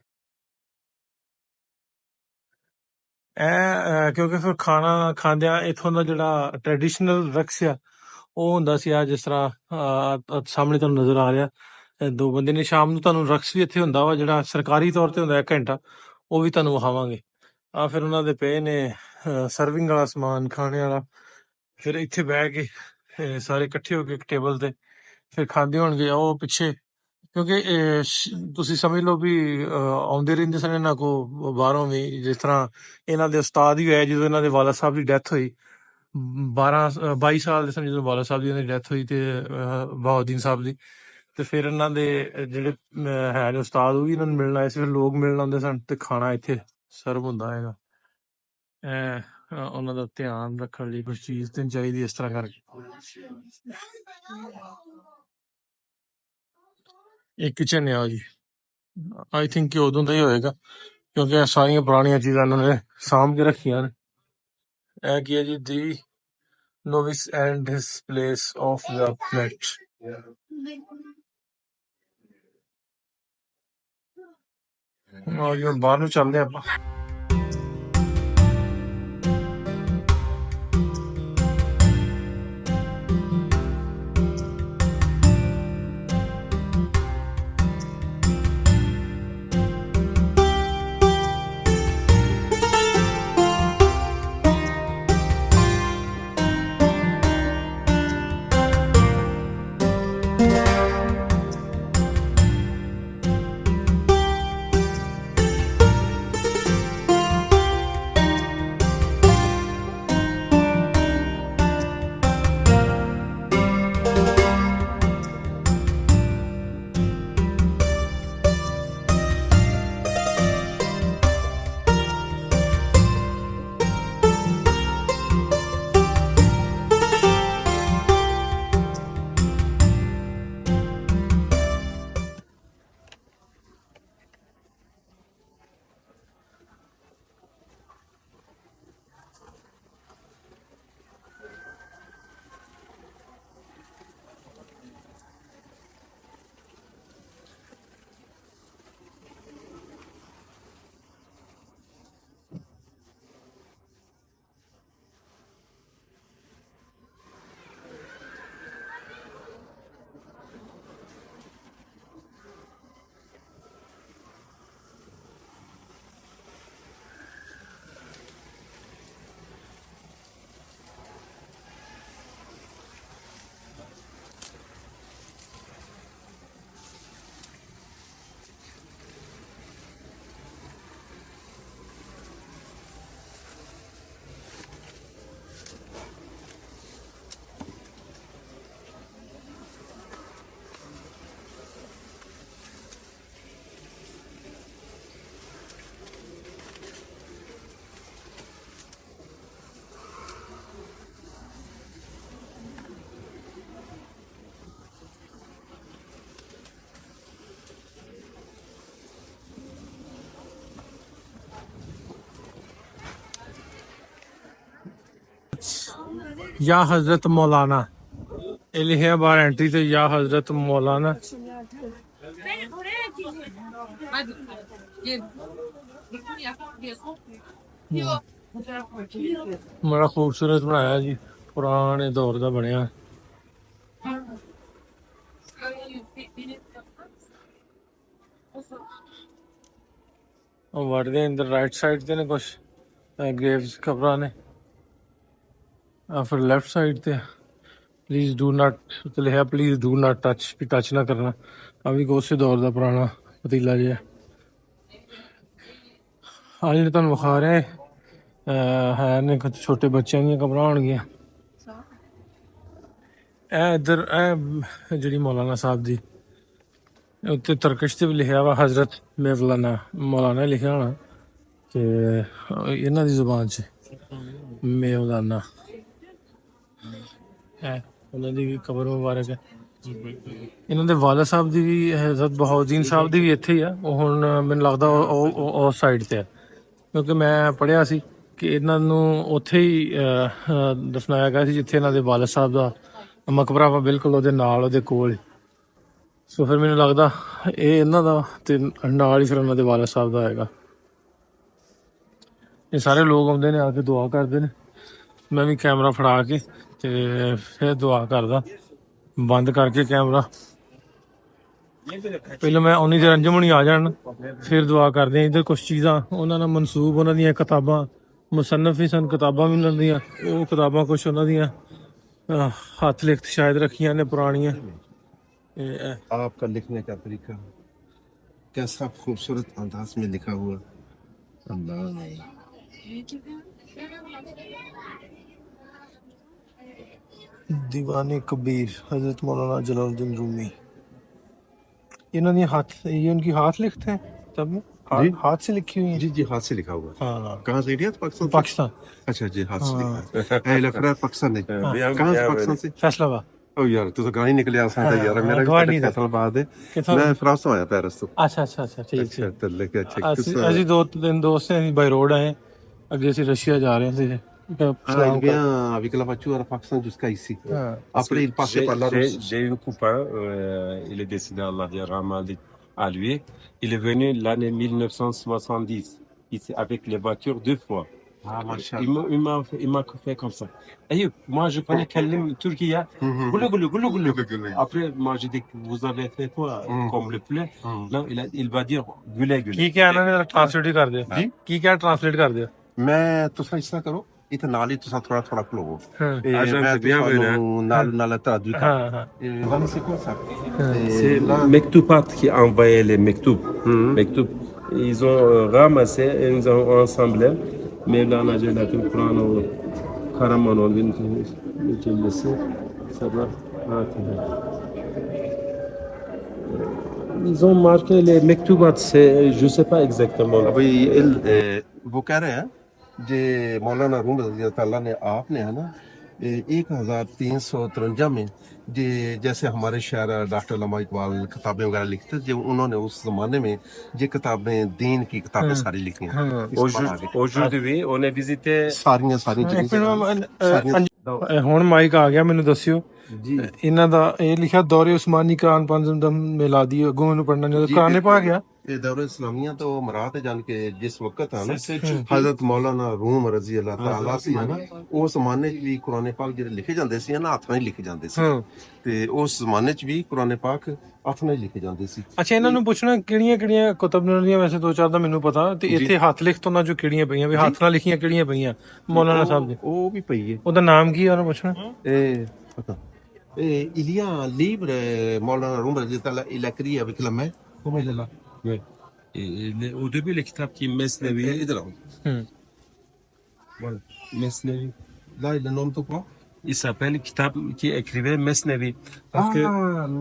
ਕਿਉਂਕਿ ਫਿਰ ਖਾਣਾ ਖਾਂਦਿਆਂ ਇੱਥੋਂ ਦਾ ਜਿਹੜਾ ਟ੍ਰੈਡੀਸ਼ਨਲ ਰਕਸ ਆ ਉਹ ਹੁੰਦਾ ਸੀ। ਆ ਜਿਸ ਤਰ੍ਹਾਂ ਸਾਹਮਣੇ ਤੁਹਾਨੂੰ ਨਜ਼ਰ ਆ ਰਿਹਾ ਦੋ ਬੰਦੇ ਨੇ। ਸ਼ਾਮ ਨੂੰ ਤੁਹਾਨੂੰ ਰਕਸ ਵੀ ਇੱਥੇ ਹੁੰਦਾ ਵਾ ਜਿਹੜਾ ਸਰਕਾਰੀ ਤੌਰ ਤੇ ਹੁੰਦਾ 1 ਘੰਟਾ, ਉਹ ਵੀ ਤੁਹਾਨੂੰ ਵਿਖਾਵਾਂਗੇ। ਆ ਫਿਰ ਉਹਨਾਂ ਦੇ ਪਏ ਨੇ ਸਰਵਿੰਗ ਵਾਲਾ ਸਮਾਨ ਖਾਣੇ ਵਾਲਾ। ਫਿਰ ਇੱਥੇ ਬਹਿ ਕੇ ਸਾਰੇ ਇਕੱਠੇ ਹੋ ਕੇ ਇੱਕ ਟੇਬਲ ਤੇ ਫਿਰ ਖਾਂਦੇ ਹੋਣਗੇ। ਉਹ ਪਿੱਛੇ ਕਿਉਂਕਿ ਤੁਸੀਂ ਸਮਝ ਲਓ ਵੀ ਆਉਂਦੇ ਰਹਿੰਦੇ ਸਨ ਇਹਨਾਂ ਕੋ ਬਾਹਰੋਂ ਵੀ। ਜਿਸ ਤਰ੍ਹਾਂ ਇਹਨਾਂ ਦੇ ਉਸਤਾਦ ਹੀ ਹੋਇਆ ਜਦੋਂ ਇਹਨਾਂ ਦੇ ਵਾਲਾ ਸਾਹਿਬ ਦੀ ਡੈਥ ਹੋਈ, 22 ਸਾਲ ਦੇ ਸਨ ਜਦੋਂ ਵਾਲਾ ਸਾਹਿਬ ਦੀ ਇਹਨਾਂ ਦੀ ਡੈਥ ਹੋਈ ਤੇ ਬਹਾਉਦੀਨ ਸਾਹਿਬ ਦੀ। ਤੇ ਫਿਰ ਇਹਨਾਂ ਦੇ ਜਿਹੜੇ ਹੈ ਨੇ ਉਸਤਾਦ ਉਹ ਵੀ ਇਹਨਾਂ ਨੂੰ ਮਿਲਣ ਆਏ ਸੀ। ਫਿਰ ਲੋਕ ਮਿਲਣ ਆਉਂਦੇ ਸਨ ਤੇ ਖਾਣਾ ਇੱਥੇ ਸਰਵ ਹੁੰਦਾ ਹੈਗਾ। ਉਹਨਾਂ ਦਾ ਧਿਆਨ ਰੱਖਣ ਲਈ ਕੁਛ ਚੀਜ਼ ਤੇ ਚਾਹੀਦੀ ਇਸ ਤਰ੍ਹਾਂ ਕਰਕੇ। ਇਹ ਕਿਚਨ ਆ ਜੀ। ਆਈ ਥਿੰਕ ਕਿ ਉਦੋਂ ਦਾ ਹੀ ਹੋਏਗਾ ਕਿਉਂਕਿ ਇਹ ਸਾਰੀਆਂ ਪੁਰਾਣੀਆਂ ਚੀਜ਼ਾਂ ਇਹਨਾਂ ਨੇ ਸਾਂਭ ਕੇ ਰੱਖੀਆਂ ਨੇ। ਇਹ ਕੀ ਹੈ ਜੀ, the novice and his place of the plate. ਹੁਣ ਬਾਹਰ ਨੂੰ ਚੱਲਦੇ ਆਪਾਂ। या हजरत मौलाना, ये लिखा बाहर एंट्री ते या हजरत मौलाना। बड़ा खूबसूरत बनाया जी, पुराने दौर का बनया। वड़दे अंदर राइट साइड ते ने कुछ ग्रेव्स कब्रां ने, फिर लेफ्ट साइड ते प्लीज डू नॉट लिखा प्लीज डू नॉट टच, भी टच ना करना। अभी उस दौर का पुराना पतीला जिहा। आज जेह्ड़े तुहानूं विखा रहे है ने कुछ छोटे बच्चों दी कब्रां होणगियां। इधर जी मौलाना साहब दी उत्ते तरकश ते भी लिखा वा हजरत मौलाना, मौलाना लिखा होना ते इन्हां दी जुबान च मौलाना है। उन्हां दी भी कबर मुबारक है। इन्हां दे वालिद साहब दी भी हजरत बहाउद्दीन साहब दी भी इत्थे ही आ। ਉਹ ਹੁਣ ਮੈਨੂੰ ਲੱਗਦਾ ਉਹ ਸਾਈਡ ਤੇ ਆ, ਕਿਉਂਕਿ ਮੈਂ ਪੜ੍ਹਿਆ ਸੀ ਕਿ ਇਹਨਾਂ ਨੂੰ ਉੱਥੇ ਹੀ ਦਫਨਾਇਆ ਗਿਆ ਸੀ ਜਿੱਥੇ ਇਹਨਾਂ ਦੇ ਵਾਲਿਦ ਸਾਹਿਬ ਦਾ ਮਕਬਰਾ ਵਾ, ਬਿਲਕੁਲ ਉਹਦੇ ਨਾਲ ਉਹਦੇ ਕੋਲ। ਸੋ ਫਿਰ ਮੈਨੂੰ ਲੱਗਦਾ ਇਹ ਇਹਨਾਂ ਦਾ ਤੇ ਨਾਲ ਹੀ ਫਿਰ ਉਹਨਾਂ ਦੇ ਵਾਲਿਦ ਸਾਹਿਬ ਦਾ ਹੈਗਾ। ਇਹ ਸਾਰੇ ਲੋਕ ਆਉਂਦੇ ਨੇ ਆ ਕੇ ਦੁਆ ਕਰਦੇ ਨੇ। ਮੈਂ ਵੀ ਕੈਮਰਾ ਫੜਾ ਕੇ ਤੇ ਫਿਰ ਦੁਆ ਕਰਦਾ, ਬੰਦ ਕਰਕੇ ਕੈਮਰਾ। ਪਹਿਲਾਂ ਮੈਂ ਉਨੀ ਦੇਰ ਅੰਜਮ ਹੁਣੀ ਆ ਜਾਣ, ਫਿਰ ਦੁਆ ਕਰਦੇ ਹਾਂ। ਇੱਧਰ ਕੁਛ ਚੀਜ਼ਾਂ ਉਹਨਾਂ ਨਾਲ ਮਨਸੂਬ, ਉਹਨਾਂ ਦੀਆਂ ਕਿਤਾਬਾਂ, ਮੁਸੰਨਫ ਵੀ ਸਨ, ਕਿਤਾਬਾਂ ਵੀ ਉਹਨਾਂ ਦੀਆਂ। ਉਹ ਕਿਤਾਬਾਂ ਕੁਛ ਉਹਨਾਂ ਦੀਆਂ ਹੱਥ ਲਿਖਤ ਸ਼ਾਇਦ ਰੱਖੀਆਂ ਨੇ ਪੁਰਾਣੀਆਂ। आपका लिखने का तरीका कैसा खूबसूरत अंदाज में लिखा हुआ। अल्लाह दीवाने कबीर हजरत मौलाना जलालुद्दीन रूमी। इन्होंने हाथ, ये उनकी हाथ लिखते हैं तब में जी? हाथ से लिखी हुई है। जी जी हाथ से लिखा हुआ। हाँ, कहाँ से इंडिया? पाकिस्तान? पाकिस्तान। अच्छा जी हाथ से हाँ। लिखा है। लग रहा है पाकिस्तान नहीं। कहाँ से पाकिस्तान से? फैसलाबाद। ओ यार तू तो गाड़ी निकले आसान था यार। मेरा गवाह भी नहीं था। फैसलाबाद है। कितना? मैं फ्रांस से आया पेरिस तो। अच्छा अच्छा अच्छा, ठीक अच्छा ठीक। तो लेके अच्छा ਅਸੀਂ ਦੋ ਤਿੰਨ ਦੋਸਤ हैं, बाई रोड आए, ਅੱਗੇ ਅਸੀਂ ਰਸ਼ੀਆ ਜਾ ਰਹੇ ਸੀ। Ah, il vient avec la voiture à Pakistan jusqu'à ici. Après, il passait par la Russie. J'ai eu un copain, il est décédé, Allah dira à lui. Il est venu l'année 1970, ici, avec les voitures 2 fois. Ah, machallah. Il m'a fait comme ça. Ayoub, moi je connais Kalim Turquie. Goulou, goulou, goulou, goulou. Après, moi j'ai dit, vous avez fait quoi comme le poulet? Là, il va dire, goulet, goulet. ਕੀ ਕਿਹਾ ਇਹਨਾਂ ਨੇ? Translate ਹੀ ਕਰ ਦਿਓ। ਕੀ ਕਿਹਾ translate ਕਰ ਦਿਓ। मैं तुसा इस तरह करो, इतना नाल ही तुसा थोड़ा थोड़ा खलोवो। हाँ। मैं bien venu, नाल नाल traduit कर। हाँ हाँ। C'est quoi ça? C'est Mektoupat qui a envoyé les Mektoub. Mektoub. Ils ont ramassé et ils ont assemblé. Mais là, on a déjà le Coran au Karaman, on vient de laisser. Ça va. Ils ont marqué les Mektoubat, je ne sais pas exactement. अभी वो कह रहे हैं जे मौलाना room रज़ी अल्लाह ने आपने है ना 1353 में जे जैसे हमारे शायर डॉक्टर अल्लामा इकबाल किताबें वगैरह लिखते थे, उन्होंने उस जमाने में ये किताबें दीन की किताबें सारी लिखी हैं। Aujourd'hui, on a visité. सारी ਹੁਣ ਮਾਈਕ ਆ ਗਿਆ, ਮੈਨੂੰ ਦੱਸਿਓ जी ਇਹਨਾਂ ਦਾ। ਇਹ ਲਿਖਿਆ ਦੌਰੇ ਉਸਮਾਨੀ ਕੁਰਾਨ ਪੰਜਮ ਮਿਲਾਦੀ, ਅੱਗੋਂ ਮੈਨੂੰ ਪੜਨਾ ਜਦੋਂ ਕੁਰਾਨ ਪਾ ਗਿਆ। ये दौर इस्लामिया तो मरात है जान के जिस वक्त है ना हजरत मौलाना रूम रजी अल्लाह ताला सी है ना, उस जमाने च भी कुरान पाक ਜਿਹੜੇ ਲਿਖੇ ਜਾਂਦੇ ਸੀ ਨਾ ਹੱਥ ਨਾਲ ਲਿਖੇ ਜਾਂਦੇ ਸੀ। ਤੇ ਉਸ ਜ਼ਮਾਨੇ ਚ ਵੀ ਕੁਰਾਨ ਪਾਕ ਹੱਥ ਨਾਲ ਲਿਖੇ ਜਾਂਦੇ ਸੀ। ਅੱਛਾ, ਇਹਨਾਂ ਨੂੰ ਪੁੱਛਣਾ ਕਿਹੜੀਆਂ ਕਿਹੜੀਆਂ ਕੁਤਬ ਦੀਆਂ, ਵੈਸੇ ਦੋ ਚਾਰ ਦਾ ਮੈਨੂੰ ਪਤਾ, ਤੇ ਇੱਥੇ ਹੱਥ ਲਿਖਤ ਉਹਨਾਂ ਚੋਂ ਕਿਹੜੀਆਂ ਪਈਆਂ, ਵੀ ਹੱਥ ਨਾਲ ਲਿਖੀਆਂ ਕਿਹੜੀਆਂ ਪਈਆਂ ਮੌਲਾਨਾ ਸਾਹਿਬ ਦੇ? ਉਹ ਵੀ ਪਈ ਹੈ। ਉਹਦਾ ਨਾਮ ਕੀ ਹੈ ਉਹਨੂੰ ਪੁੱਛਣਾ। ਪਤਾ il y a un livre Maulana Rum radi Allah il a écrit avec la main. Comment il est là? Oui. Au début, les kitab qui Mesnevi. Voilà, Mesnevi. Là, il le nomme tout quoi? Il s'appelle Kitab qui écrivait Mesnevi. Parce que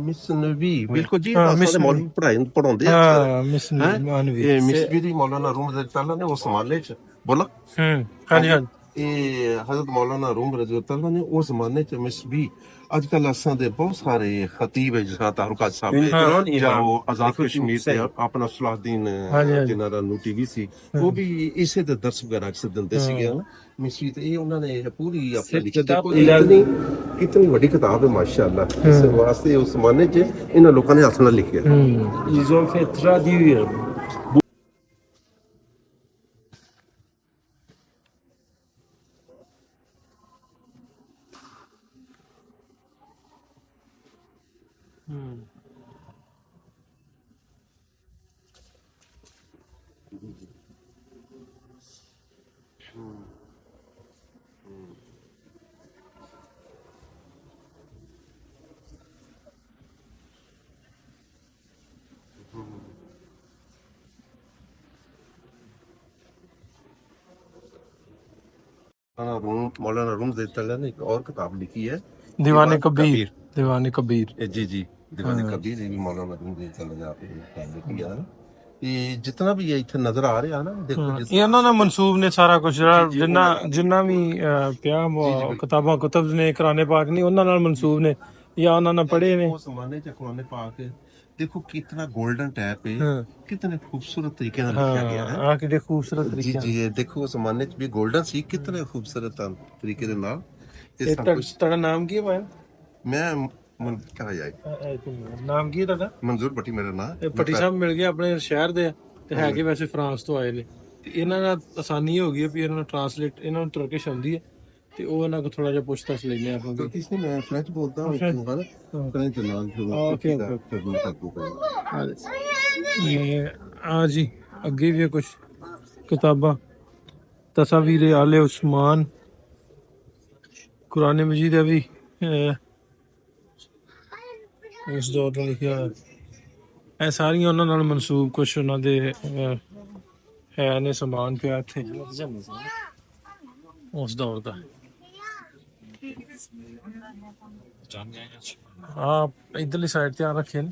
Mesnevi. बिल्कुल जी, Mesnevi. मौलवी पढ़ाਉਂਦੇ ਆ। ਹਾਂ miss ਮਾਨਵੀ। ਇਹ ਮਿਸਰੀ ਮੌਲਾਨਾ room ਰਜ਼ੀ ਅੱਲਾਹ ਨੇ ਉਸ ਜ਼ਮਾਨੇ ਚ ਬੋਲਾ। ਹਾਂਜੀ ਹਾਂਜੀ। ਇਹ ਹਜ਼ਰਤ ਮੌਲਾਨਾ ਰੂਮ ਰਜ਼ੀ ਅੱਲਾਹ ਨੇ ਉਸ ਜ਼ਮਾਨੇ ਚ ਮਿਸਬੀ ਅੱਜ ਕੱਲ ਅਸਾਂ ਦੇ ਬਹੁਤ ਸਾਰੇ ਖਤੀਬ ਹੈ ਜਿਸ ਤਾਰੁਕਾਤ ਸਾਹਿਬ ਨੇ ਜਾਂ ਉਹ ਆਜ਼ਾਦ ਕਸ਼ਮੀਰ ਤੇ ਆਪਣਾ ਸਲਾਹੁਦੀਨ ਜਿਨ੍ਹਾਂ ਦਾ ਨੂੰ ਟੀਵੀ ਸੀ ਉਹ ਵੀ ਇਸੇ ਦੇ ਦਰਸ ਵਗੈਰਾ ਅਕਸਰ ਦਿੰਦੇ ਸੀਗੇ ਮਿਸਬੀ ਤੇ ਇਹ ਉਹਨਾਂ ਨੇ ਪੂਰੀ ਆਪਣੀ ਲਿਖੀ ਕਿਤਨੀ ਵੱਡੀ ਕਿਤਾਬ ਹੈ ਮਾਸ਼ਾਅੱਲਾ ਇਸ ਵਾਸਤੇ ਉਸ ਜ਼ਮਾਨੇ ਚ ਇਹਨਾਂ ਲੋਕਾਂ ਨੇ ਹੱਥ ਨਾਲ ਲਿਖਿਆ Ils ont fait traduire. मौलाना रूम देता ने एक और किताब लिखी है दीवाने कबीर दीवाने कबीर जी जी दीवाने कबीर ये भी मौलाना रूम देता ने आप लिखी है ये जितना भी ये इथे नजर आ रहा है ना देखो ਇਹ ਉਹਨਾਂ ਦਾ ਮਨਸੂਬ ਨੇ ਸਾਰਾ ਕੁਝ ਜਿੰਨਾ ਵੀ ਪਿਆ ਕਿਤਾਬਾਂ ਕੁਤਬ ਨੇ ਕੁਰਾਨੇ ਪਾਕ ਨਹੀਂ ਉਹਨਾਂ ਨਾਲ ਮਨਸੂਬ ਨੇ ਜਾਂ ਉਹਨਾਂ ਨੇ ਪੜ੍ਹੇ ਨੇ उस जमाने च कुरान पाक देखो कितना गोल्डन टैप है कितने खूबसूरत तरीके से लिखा गया है ਆ ਕਿਤੇ ਖੂਬਸੂਰਤ जी ਤਰੀਕੇ जी ये देखो उस जमाने च भी गोल्डन सी कितने खूबसूरत तरीके दे नाल ਇਹ ਤੁਹਾਡਾ ਨਾਮ ਕੀ ਹੈ मैं कहा जाए ਨਾਮ ਕੀ ਹੈ ਤੁਹਾਡਾ मंजूर भट्टी मेरा नाम ਇਹ ਪੱਟੀ ਸਾਹਿਬ ਮਿਲ ਗਏ ਆਪਣੇ ਸ਼ਹਿਰ ਦੇ ਆ ਤੇ ਹੈਗੇ ਵੈਸੇ ਫਰਾਂਸ ਤੋਂ ਆਏ ਨੇ ਤੇ ਇਹਨਾਂ ਨਾਲ ਆਸਾਨੀ ਹੋ ਗਈ ਹੈ ਵੀ ਇਹਨਾਂ ਨੂੰ ਟਰਾਂਸਲੇਟ ਇਹਨਾਂ ਨੂੰ ਤੁਰਕਿਸ਼ ਆਉਂਦੀ ਹੈ ਤੇ ਉਹ ਇਹਨਾਂ ਕੋ ਥੋੜਾ ਜਿਹਾ ਪੁੱਛਤਾਛ ਲੈਨੇ ਆਪਾਂ तो किसने मैं फ्रेंच बोलता हूँ करें तो नाम ओके, ਆ ਜੀ ਅੱਗੇ ਵੀ ਕੁਝ ਕਿਤਾਬਾਂ ਤਸਵੀਰ ਆਲੇ ਉਸਮਾਨ ਕੁਰਾਨ ਮਜੀਦ ਹੈ ਵੀ ਇਸ ਦੌਰ ਤੋਂ ਲਿਖਿਆ ਹੋਇਆ ਇਹ ਸਾਰੀਆਂ ਉਹਨਾਂ ਨਾਲ ਮਨਸੂਬ ਕੁਝ ਉਹਨਾਂ ਦੇ ਹੈ ਨੇ ਸਮਾਨ ਪਿਆ ਇੱਥੇ ਉਸ ਦੌਰ ਦਾ ਆ ਇਧਰਲੀ ਸਾਈਡ ਤੇ ਆ ਰੱਖੇ ਨੇ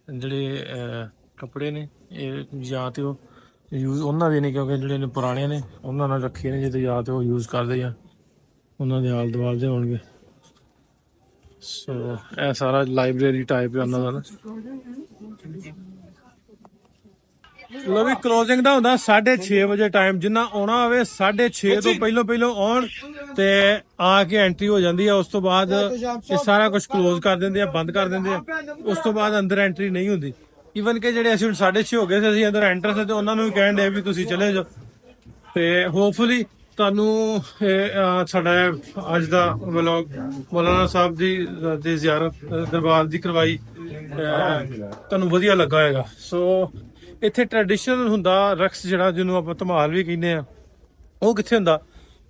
ਜਿਹੜੇ ਕੱਪੜੇ ਨੇ ਇਹ ਜਾਂ ਤੇ ਉਹ ਯੂਜ਼ ਉਹਨਾਂ ਦੇ ਨੇ ਕਿਉਂਕਿ ਜਿਹੜੇ ਨੇ ਪੁਰਾਣੇ ਨੇ ਉਹਨਾਂ ਨਾਲ ਰੱਖੇ ਨੇ ਜਿਹਦੇ ਜਾਂ ਤੇ ਉਹ ਯੂਜ਼ ਕਰਦੇ ਆ ਉਹਨਾਂ ਦੇ ਆਲ ਦੁਆਲ ਦੇ ਹੋਣਗੇ ਸੋ ਇਹ ਸਾਰਾ ਲਾਇਬ੍ਰੇਰੀ ਟਾਈਪ ਹੈ ਉਹਨਾਂ ਦਾ ਲੋ ਵੀ ਕਲੋਜ਼ਿੰਗ ਦਾ ਹੁੰਦਾ 6:30 ਵਜੇ ਟਾਈਮ ਜਿੰਨਾ ਆਉਣਾ ਹੋਵੇ 6:30 ਤੋਂ ਪਹਿਲਾਂ ਆਉਣ ਤੇ ਆ ਕੇ ਐਂਟਰੀ ਹੋ ਜਾਂਦੀ ਆ ਉਸ ਤੋਂ ਬਾਅਦ ਇਹ ਸਾਰਾ ਕੁਝ ਕਲੋਜ਼ ਕਰ ਦਿੰਦੇ ਆ ਬੰਦ ਕਰ ਦਿੰਦੇ ਆ ਉਸ ਤੋਂ ਬਾਅਦ ਅੰਦਰ ਐਂਟਰੀ ਨਹੀਂ ਹੁੰਦੀ ਈਵਨ ਕਿ ਜਿਹੜੇ ਅਸੀਂ 6:30 ਹੋ ਗਏ ਸੀ ਅਸੀਂ ਅੰਦਰ ਐਂਟਰ ਸੀ ਤੇ ਉਹਨਾਂ ਨੂੰ ਵੀ ਕਹਿਣ ਦੇ ਵੀ ਤੁਸੀਂ ਚਲੇ ਜਾਓ ਤੇ ਹੋਪਫੁਲੀ ਤੁਹਾਨੂੰ ਸਾਡਾ ਅੱਜ ਦਾ ਵਲੌਗ ਮੌਲਾਨਾ ਸਾਹਿਬ ਦੀ ਜ਼ਿਆਰਤ ਦਰਬਾਰ ਦੀ ਕਰਵਾਈ ਤੁਹਾਨੂੰ ਵਧੀਆ ਲੱਗਾ ਹੋਏਗਾ ਸੋ ਇੱਥੇ ਟ੍ਰੈਡੀਸ਼ਨਲ ਹੁੰਦਾ ਰਕਸ ਜਿਹੜਾ ਜਿਹਨੂੰ ਆਪਾਂ ਧਮਾਲ ਵੀ ਕਹਿੰਦੇ ਆ ਉਹ ਕਿੱਥੇ ਹੁੰਦਾ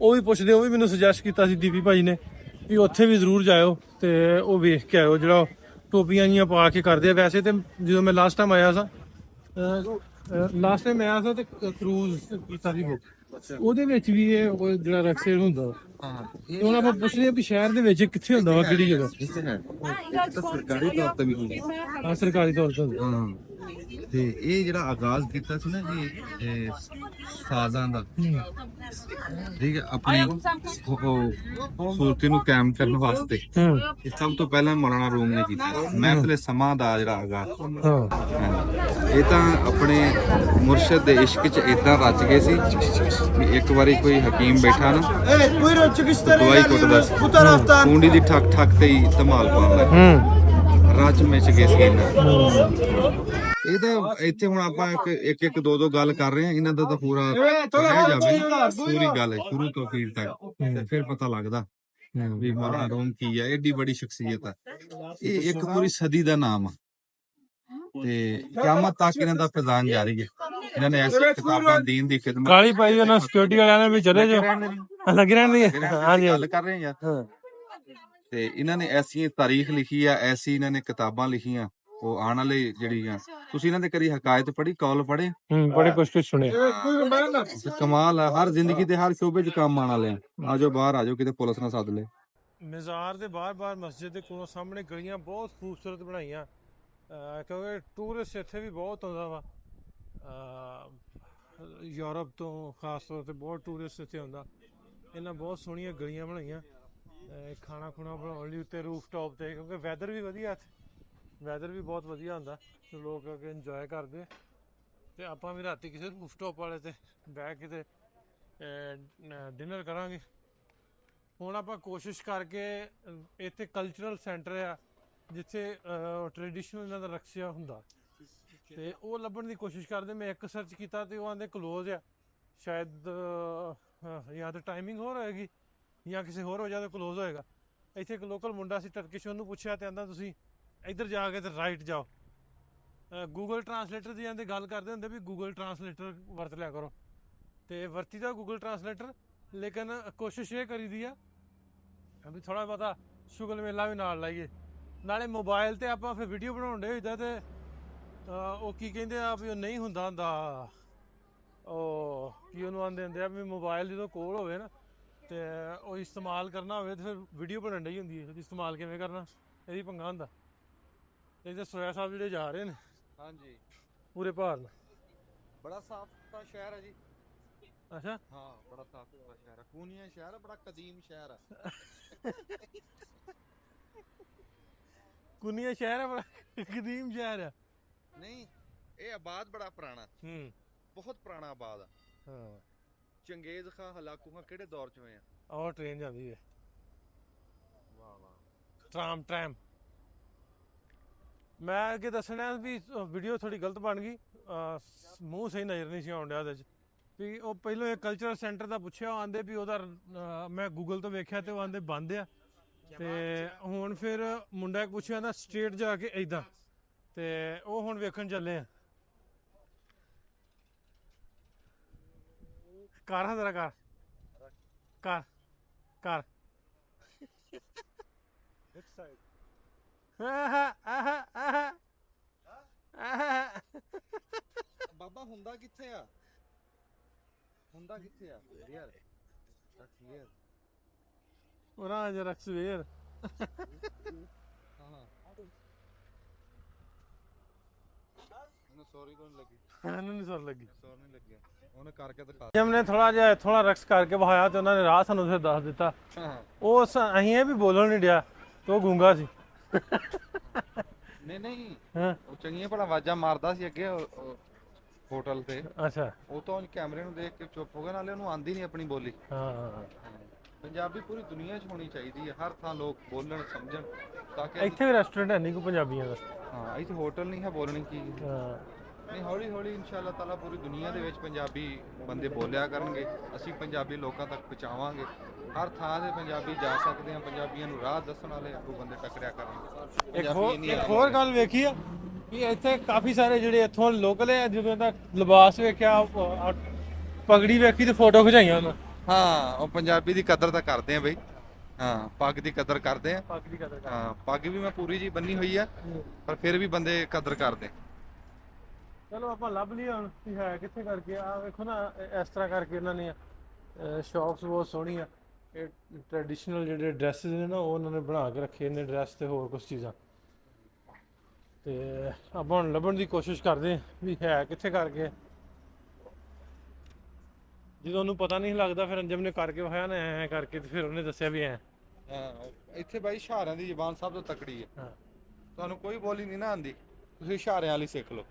ਉਹ ਵੀ ਪੁੱਛਦੇ ਉਹ ਵੀ ਮੈਨੂੰ ਸੁਜੈਸਟ ਕੀਤਾ ਸੀ ਦੀਪੀ ਭਾਈ ਨੇ ਵੀ ਉੱਥੇ ਵੀ ਜ਼ਰੂਰ ਜਾਇਓ ਤੇ ਉਹ ਵੇਖ ਕੇ ਆਇਓ ਜਿਹੜਾ ਟੋਪੀਆਂ ਜੀਆਂ ਪਾ ਕੇ ਕਰਦੇ ਆ ਵੈਸੇ ਤੇ ਜਦੋਂ ਮੈਂ ਲਾਸਟ ਟਾਈਮ ਆਇਆ ਸਾਂ ਤੇ ਕਰੂਜ਼ ਕੀਤਾ ਸੀ ਬੁੱਕ ਉਹਦੇ ਵਿੱਚ ਵੀ ਇਹ ਉਹ ਜਿਹੜਾ ਰਕਸੇਲ ਹੁੰਦਾ ਹੁਣ ਆਪਾਂ ਪੁੱਛਦੇ ਆ ਵੀ ਸ਼ਹਿਰ ਦੇ ਵਿੱਚ ਕਿੱਥੇ ਹੁੰਦਾ ਵਾ ਕਿਹੜੀ ਜਗ੍ਹਾ ਸਰਕਾਰੀ ਤੌਰ ਤੇ ਵੀ ਹੁੰਦੀ ਸਰਕਾਰੀ ਤੌਰ ਤੇ ਹੁੰਦਾ ਤੇ ਇਹ ਜਿਹੜਾ ਆਗਾਜ਼ ਕੀਤਾ ਸੀ ਨਾ ਜੀ ਇਹ ਸਾਜ਼ਾਂ ਦਾ ਠੀਕ ਹੈ ਆਪਣੀ ਸੂਰਤੀ ਨੂੰ ਕਾਇਮ ਕਰਨ ਵਾਸਤੇ ਇਹ ਸਭ ਤੋਂ ਪਹਿਲਾਂ ਮੌਲਾਨਾ ਰੂਮ ਨੇ ਕੀਤਾ ਮਹਿਫਿਲ ਸਮਾਂ ਦਾ ਜਿਹੜਾ ਆਗਾਜ਼ ਇਹ ਤਾਂ ਆਪਣੇ ਮੁਰਸ਼ਿਦ ਦੇ ਇਸ਼ਕ 'ਚ ਇਦਾਂ ਰਚ ਗਏ ਸੀ ਵੀ ਇੱਕ ਵਾਰੀ ਕੋਈ ਹਕੀਮ ਬੈਠਾ ਨਾ ਦਵਾਈ ਕੁੱਟਦਾ ਕੁੰਡੀ ਦੀ ਠੱਕ ਠੱਕ ਤੇ ਹੀ ਧਮਾਲ ਪਾਉਣ ਲੱਗ ਰਚ ਮਿਚ ਗਏ ਸੀ ਇਹਨਾਂ ਇਹ ਤਾਂ ਇੱਥੇ ਹੁਣ ਆਪਾਂ ਇੱਕ ਦੋ ਗੱਲ ਕਰ ਰਹੇ ਹਾਂ ਇਹਨਾਂ ਦਾ ਤਾਂ ਪੂਰਾ ਰਹਿ ਜਾਵੇ ਪੂਰੀ ਗੱਲ ਹੈ ਸ਼ੁਰੂ ਤੋਂ ਅਖੀਰ ਤੱਕ ਤੇ ਫਿਰ ਪਤਾ ਲੱਗਦਾ ਵੀ ਮੌਲਾਨਾ ਰੂਮ ਕੀ ਹੈ ਏਡੀ ਬੜੀ ਸ਼ਖਸੀਅਤ ਹੈ ਇਹ ਇੱਕ ਪੂਰੀ ਸਦੀ ਦਾ ਨਾਮ ਆ ਤੇ ਕਿਆਮਤ ਤੱਕ ਇਹਨਾਂ ਦਾ ਫੈਜ਼ਾਨ ਜਾਰੀ ਹੈ ਇਹਨਾਂ ਨੇ ਐਸੀ ਕਿਤਾਬਾਂ ਦੀਨ ਦੀ ਖਿਦਮਤ ਕਾਲੀ ਪਾਈ ਉਹਨਾਂ ਸਿਕਿਉਰਿਟੀ ਵਾਲਿਆਂ ਨੇ ਵੀ ਚਲੇ ਜਾਓ ਲੱਗ ਰਹਿਣ ਦੀ ਹਾਂਜੀ ਗੱਲ ਕਰ ਰਹੇ ਯਾਰ ਤੇ ਇਹਨਾਂ ਨੇ ਐਸੀ ਤਾਰੀਖ ਲਿਖੀ ਆ ਐਸੀ ਇਹਨਾਂ ਨੇ ਕਿਤਾਬਾਂ ਲਿਖੀਆਂ ਉਹ ਆਉਣ ਵਾਲੇ ਜਿਹੜੀਆਂ ਤੁਸੀਂ ਇਹਨਾਂ ਦੇ ਕਰੀ ਹਕਾਇਤ ਪੜ੍ਹੀ ਕੌਲ ਪੜ੍ਹੇ ਬੜੇ ਕੁਛ ਸੁਣੇ ਕਮਾਲ ਆ ਹਰ ਜ਼ਿੰਦਗੀ ਦੇ ਹਰ ਸ਼ੋਬੇ 'ਚ ਕੰਮ ਆਉਣ ਵਾਲੇ ਆ ਆਜੋ ਬਾਹਰ ਆਜੋ ਕਿਤੇ ਪੁਲਿਸ ਨਾ ਸੱਦ ਲੈ ਮਜ਼ਾਰ ਦੇ ਬਾਹਰ ਮਸਜਿਦ ਦੇ ਕੋਲੋਂ ਸਾਹਮਣੇ ਗਲੀਆਂ ਬਹੁਤ ਖੂਬਸੂਰਤ ਬਣਾਈਆਂ ਕਿਉਂਕਿ ਟੂਰਿਸਟ ਇੱਥੇ ਵੀ ਬਹੁਤ ਆਉਂਦਾ ਵਾ ਯੂਰਪ ਤੋਂ ਖਾਸ ਤੌਰ ਤੇ ਬਹੁਤ ਟੂਰਿਸਟ ਇੱਥੇ ਆਉਂਦਾ ਇਹਨਾਂ ਬਹੁਤ ਸੋਹਣੀਆਂ ਗਲੀਆਂ ਬਣਾਈਆਂ ਖਾਣਾ ਖੁਣਾ ਬਣਾਉਣ ਲਈ ਉੱਤੇ ਰੂਫ ਟੌਪ ਤੇ, ਕਿਉਂਕਿ ਵੈਦਰ ਵੀ ਵਧੀਆ ਇੱਥੇ, ਵੈਦਰ ਵੀ ਬਹੁਤ ਵਧੀਆ ਹੁੰਦਾ ਤੇ ਲੋਕ ਅੱਗੇ ਇੰਜੋਏ ਕਰਦੇ। ਤੇ ਆਪਾਂ ਵੀ ਰਾਤੀ ਕਿਸੇ ਰੂਫ ਟੌਪ ਵਾਲੇ ਤੇ ਬਹਿ ਕੇ ਤੇ ਡਿਨਰ ਕਰਾਂਗੇ। ਹੁਣ ਆਪਾਂ ਕੋਸ਼ਿਸ਼ ਕਰਕੇ ਇੱਥੇ ਕਲਚਰਲ ਸੈਂਟਰ ਆ ਜਿੱਥੇ ਟ੍ਰੈਡੀਸ਼ਨਲ ਇਹਨਾਂ ਦਾ ਰਕਸਿਆ ਹੁੰਦਾ ਤੇ ਉਹ ਲੱਭਣ ਦੀ ਕੋਸ਼ਿਸ਼ ਕਰਦੇ। ਮੈਂ ਇੱਕ ਸਰਚ ਕੀਤਾ ਤੇ ਉਹ ਆਂਦੇ ਕਲੋਜ਼ ਆ, ਸ਼ਾਇਦ ਜਾਂ ਤਾਂ ਟਾਈਮਿੰਗ ਹੋਰ ਹੋਏਗੀ ਜਾਂ ਕਿਸੇ ਹੋਰ ਵਜ੍ਹਾ ਤੋਂ ਕਲੋਜ਼ ਹੋਏਗਾ। ਇੱਥੇ ਇੱਕ ਲੋਕਲ ਮੁੰਡਾ ਸੀ ਟਰਕਿਸ਼, ਉਹਨੂੰ ਪੁੱਛਿਆ ਤੇ ਆਂਦਾ ਤੁਸੀਂ ਇੱਧਰ ਜਾ ਕੇ ਤੇ ਰਾਈਟ ਜਾਓ। ਗੂਗਲ ਟਰਾਂਸਲੇਟਰ ਦੀ ਆਂਦੇ ਗੱਲ ਕਰਦੇ ਹੁੰਦੇ ਵੀ ਗੂਗਲ ਟਰਾਂਸਲੇਟਰ ਵਰਤ ਲਿਆ ਕਰੋ, ਤੇ ਵਰਤੀ ਦਾ ਗੂਗਲ ਟਰਾਂਸਲੇਟਰ, ਲੇਕਿਨ ਕੋਸ਼ਿਸ਼ ਇਹ ਕਰੀਦੀ ਆ ਵੀ ਥੋੜ੍ਹਾ ਬਹੁਤਾ ਸ਼ੁਗਲ ਮੇਲਾ ਵੀ ਨਾਲ ਲਾਈਏ। ਨਾਲੇ ਮੋਬਾਈਲ ਤੇ ਆਪਾਂ ਫਿਰ ਵੀਡੀਓ ਬਣਾਉਣ ਡੇ ਹੋਈਦਾ ਤੇ ਉਹ ਕੀ ਕਹਿੰਦੇ ਆ ਵੀ ਉਹ ਨਹੀਂ ਹੁੰਦਾ ਉਹ ਕੀ ਉਹਨੂੰ ਆਂਦੇ ਹੁੰਦੇ ਆ ਵੀ ਮੋਬਾਈਲ ਜਦੋਂ ਕੋਲ ਹੋਵੇ ਨਾ ਤੇ ਉਹ ਇਸਤੇਮਾਲ ਕਰਨਾ ਹੋਵੇ ਤੇ ਫਿਰ ਵੀਡੀਓ ਬਣਨ ਡਈ ਹੁੰਦੀ ਹੈ, ਇਸਤੇਮਾਲ ਕਿਵੇਂ ਕਰਨਾ ਇਹਦੀ ਪੰਗਾ ਹੁੰਦਾ। ਤੇ ਇੱਥੇ ਸੋਇਆ ਸਾਹਿਬ ਜਿਹੜੇ ਜਾ ਰਹੇ ਨੇ ਹਾਂਜੀ ਪੂਰੇ ਭਾਰ ਨਾਲ। ਬੜਾ ਸਾਫ ਸੁਥਰਾ ਸ਼ਹਿਰ ਹੈ ਜੀ। ਅੱਛਾ ਹਾਂ ਬੜਾ ਸਾਫ ਸੁਥਰਾ ਸ਼ਹਿਰ ਹੈ, ਪੂਨੀਆ ਸ਼ਹਿਰ ਹੈ, ਬੜਾ ਕਦੀਮ ਸ਼ਹਿਰ ਹੈ। ਕੁਨੀਆ ਸ਼ਹਿਰ ਹੈ, ਬੜਾ ਕਦੀਮ ਸ਼ਹਿਰ ਹੈ। ਨਹੀਂ ਇਹ ਆਬਾਦ ਬੜਾ ਪੁਰਾਣਾ, ਬਹੁਤ ਪੁਰਾਣਾ ਆਬਾਦ ਆ। ਹਾਂ ਚੰਗੇਜ਼ ਖਾਂ ਹਲਾਕੂ ਖਾਂ ਕਿਹੜੇ ਦੌਰ ਚ ਹੋਏ ਆ? ਉਹ ਟ੍ਰੇਨ ਜਾਂਦੀ ਹੈ, ਵਾਹ ਵਾਹ। ਟ੍ਰਾਮ। ਮੈਂ ਅੱਗੇ ਦੱਸਣਾ ਵੀ ਵੀਡੀਓ ਥੋੜੀ ਗਲਤ ਬਣ ਗਈ, ਮੂੰਹ ਸਹੀ ਨਜ਼ਰ ਨਹੀਂ ਸੀ ਆਉਣ ਡਿਆ ਉਹਦੇ 'ਚ। ਵੀ ਉਹ ਪਹਿਲਾਂ ਇਹ ਕਲਚਰਲ ਸੈਂਟਰ ਦਾ ਪੁੱਛਿਆ, ਉਹ ਆਂਦੇ ਵੀ ਉਹਦਾ ਮੈਂ ਗੂਗਲ ਤੋਂ ਵੇਖਿਆ ਤੇ ਉਹ ਆਂਦੇ ਬੰਦ ਆ। ਤੇ ਹੁਣ ਫਿਰ ਮੁੰਡਾ ਇੱਕ ਪੁੱਛਿਆ ਨਾ ਸਟ੍ਰੇਟ ਜਾ ਕੇ ਏਦਾਂ, ਤੇ ਉਹ ਹੁਣ ਵੇਖਣ ਚੱਲੇ ਆ। ਕਰ ਹਾਂ ਜਰਾ ਕਰ ਬਾਬਾ ਹੁੰਦਾ ਕਿੱਥੇ ਆ? ਹੁੰਦਾ ਕਿੱਥੇ ਆ ਯਾਰ? ਯਾਰ ਉਹਨਾਂ ਜਰਾ ਸਵੇਰ ਹਾਂ ਮੈਨੂੰ ਸੌਰੀ ਕੋਈ ਨਹੀਂ ਲੱਗੀ, ਇਹਨੂੰ ਨਹੀਂ ਸੁਰ ਲੱਗੀ। ਸੌਰ ਨਹੀਂ ਲੱਗਿਆ, ਉਹਨੇ ਕਰਕੇ ਦਿਖਾ। ਜਮ ਨੇ ਥੋੜਾ ਰਕਸ ਕਰਕੇ ਵਹਾਇਆ ਤੇ ਉਹਨਾਂ ਨੇ ਰਾਹ ਸਾਨੂੰ ਫਿਰ ਦੱਸ ਦਿੱਤਾ। ਹਾਂ ਉਹ ਅਸੀਂ ਇਹ ਵੀ ਬੋਲਣ ਨਹੀਂ ਡਿਆ ਤੇ ਉਹ ਗੂੰਗਾ ਸੀ। ਨਹੀਂ ਹਾਂ ਉਹ ਚੰਗੀਆਂ ਭਲਾ ਆਵਾਜ਼ਾਂ ਮਾਰਦਾ ਸੀ ਅੱਗੇ ਹੋਟਲ ਤੇ। ਅੱਛਾ ਉਹ ਤਾਂ ਕੈਮਰੇ ਨੂੰ ਦੇਖ ਕੇ ਚੁੱਪ ਹੋ ਗਿਆ, ਨਾਲੇ ਉਹਨੂੰ ਆਂਦੀ ਨਹੀਂ ਆਪਣੀ ਬੋਲੀ। ਹਾਂ ਪੰਜਾਬੀ ਪੂਰੀ ਦੁਨੀਆ 'ਚ ਹੋਣੀ ਚਾਹੀਦੀ ਹੈ, ਹਰ ਥਾਂ ਲੋਕ ਬੋਲਣ ਸਮਝਣ ਤਾਂ ਕਿ। ਇੱਥੇ ਵੀ ਰੈਸਟੋਰੈਂਟ ਹੈ ਨਹੀਂ ਕੋਈ ਪੰਜਾਬੀਆਂ ਦਾ। ਹਾਂ ਇੱਥੇ ਹੋਟਲ ਨਹੀਂ ਹੈ, ਬੋਲਣੀ ਕੀ। ਹਾਂ ਨਹੀਂ ਹੌਲੀ ਹੌਲੀ ਇਨਸ਼ਾਅੱਲਾ ਤਾਲਾ ਪੂਰੀ ਦੁਨੀਆ ਦੇ ਵਿੱਚ ਪੰਜਾਬੀ ਬੰਦੇ ਬੋਲਿਆ ਕਰਨਗੇ, ਅਸੀਂ ਪੰਜਾਬੀ ਲੋਕਾਂ ਤੱਕ ਪਹੁੰਚਾਵਾਂਗੇ। ਹਰ ਥਾਂ ਤੇ ਪੰਜਾਬੀ ਜਾ ਸਕਦੇ ਆ, ਪੰਜਾਬੀਆਂ ਨੂੰ ਰਾਹ ਦੱਸਣ ਵਾਲੇ ਅੱਗੋਂ ਬੰਦੇ ਟੱਕਰਿਆ ਕਰਨਗੇ। ਇੱਕ ਹੋਰ ਗੱਲ ਵੇਖੀ ਆ ਕਿ ਇੱਥੇ ਕਾਫੀ ਸਾਰੇ ਜਿਹੜੇ ਇੱਥੋਂ ਲੋਕਲ ਹੈ, ਜਦੋਂ ਦਾ ਲਿਬਾਸ ਵੇਖਿਆ, ਪਗੜੀ ਵੇਖੀ ਤੇ ਫੋਟੋ ਖਿਚਾਈਆਂ ਉਹਨਾਂ। ਹਾਂ ਉਹ ਪੰਜਾਬੀ ਦੀ ਕਦਰ ਤਾਂ ਕਰਦੇ ਆ ਬਈ। ਹਾਂ ਪੱਗ ਦੀ ਕਦਰ ਕਰਦੇ ਆ। ਪੱਗ ਦੀ ਕਦਰ ਹਾਂ ਪੱਗ ਵੀ ਮੈਂ ਪੂਰੀ ਜੀ ਬੰਨੀ ਹੋਈ ਆ, ਪਰ ਫਿਰ ਵੀ ਬੰਦੇ ਕਦਰ ਕਰਦੇ। ਚਲੋ ਆਪਾਂ ਲੱਭ ਲਈਏ ਹੁਣ ਕੀ ਹੈ ਕਿੱਥੇ ਕਰਕੇ। ਆ ਵੇਖੋ ਨਾ ਇਸ ਤਰ੍ਹਾਂ ਕਰਕੇ ਇਹਨਾਂ ਨੇ ਸ਼ੌਪਸ ਬਹੁਤ ਸੋਹਣੀ ਆ। ਇਹ ਟ੍ਰੈਡੀਸ਼ਨਲ ਜਿਹੜੇ ਡਰੈਸਿਸ ਨੇ ਨਾ ਉਹ ਉਹਨਾਂ ਨੇ ਬਣਾ ਕੇ ਰੱਖੇ ਨੇ, ਡਰੈਸ ਤੇ ਹੋਰ ਕੁਝ ਚੀਜ਼ਾਂ। ਤੇ ਆਪਾਂ ਹੁਣ ਲੱਭਣ ਦੀ ਕੋਸ਼ਿਸ਼ ਕਰਦੇ ਵੀ ਹੈ ਕਿੱਥੇ ਕਰਕੇ। ਜਦੋਂ ਉਹਨੂੰ ਪਤਾ ਨਹੀਂ ਲੱਗਦਾ ਫਿਰ ਅੰਜਮ ਨੇ ਕਰਕੇ ਵਿਖਾਇਆ ਨਾ ਐ ਕਰਕੇ, ਤੇ ਫਿਰ ਉਹਨੇ ਦੱਸਿਆ ਵੀ ਐ। ਹਾਂ ਇੱਥੇ ਬਾਈ ਇਸ਼ਾਰਿਆਂ ਦੀ ਜ਼ੁਬਾਨ ਸਭ ਤੋਂ ਤਕੜੀ ਹੈ। ਹਾਂ ਤੁਹਾਨੂੰ ਕੋਈ ਬੋਲੀ ਨਹੀਂ ਨਾ ਆਉਂਦੀ, ਤੁਸੀਂ ਇਸ਼ਾਰਿਆਂ ਵਾਲੀ ਸਿੱਖ ਲਓ।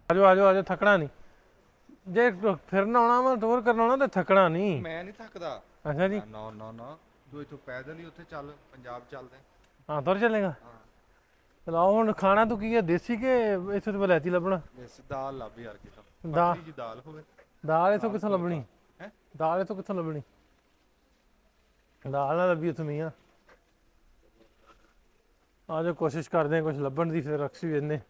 ਆਜੋ ਥੱਕਣਾ ਨਹੀਂ। ਜੇ ਫਿਰਨ ਆਉਣਾ ਵਾ ਟੂਰ ਕਰਨ ਆਉਣਾ ਤੇ ਥੱਕਣਾ ਨਹੀਂ। ਮੈਂ ਨਹੀਂ ਥੱਕਦਾ। ਅੱਛਾ ਜੀ ਨਾ ਤੂੰ ਇੱਥੋਂ ਪੈਦਲ ਹੀ ਉੱਥੇ ਚੱਲ, ਪੰਜਾਬ ਚੱਲਦੇ। ਹਾਂ ਤੁਰ ਚੱਲੇਗਾ। ਚਲਾਓ ਹੁਣ ਖਾਣਾ ਤੂੰ ਕੀ ਹੈ, ਦੇਸੀ ਕਿ ਇੱਥੇ ਤੋਂ ਵਲੈਤੀ ਲੱਭਣਾ? ਦੇਸੀ ਦਾਲ ਲੱਭ ਯਾਰ ਕਿਤੋਂ, ਦਾਲ ਪਤਲੀ ਜੀ ਦਾਲ ਹੋਵੇ। ਦਾਲ ਇੱਥੋਂ ਕਿੱਥੋਂ ਲੱਭਣੀ ਹੈ? ਦਾਲ ਇੱਥੋਂ ਕਿੱਥੋਂ ਲੱਭਣੀ? ਦਾਲ ਨਾ ਲੱਭੀ ਉੱਥੋਂ ਮੀਆਂ। ਆਜੋ ਕੋਸ਼ਿਸ਼ ਕਰਦੇ ਹਾਂ ਕੁਝ ਲੱਭਣ ਦੀ, ਫਿਰ ਅਕਸੀ ਵੇਨੇ।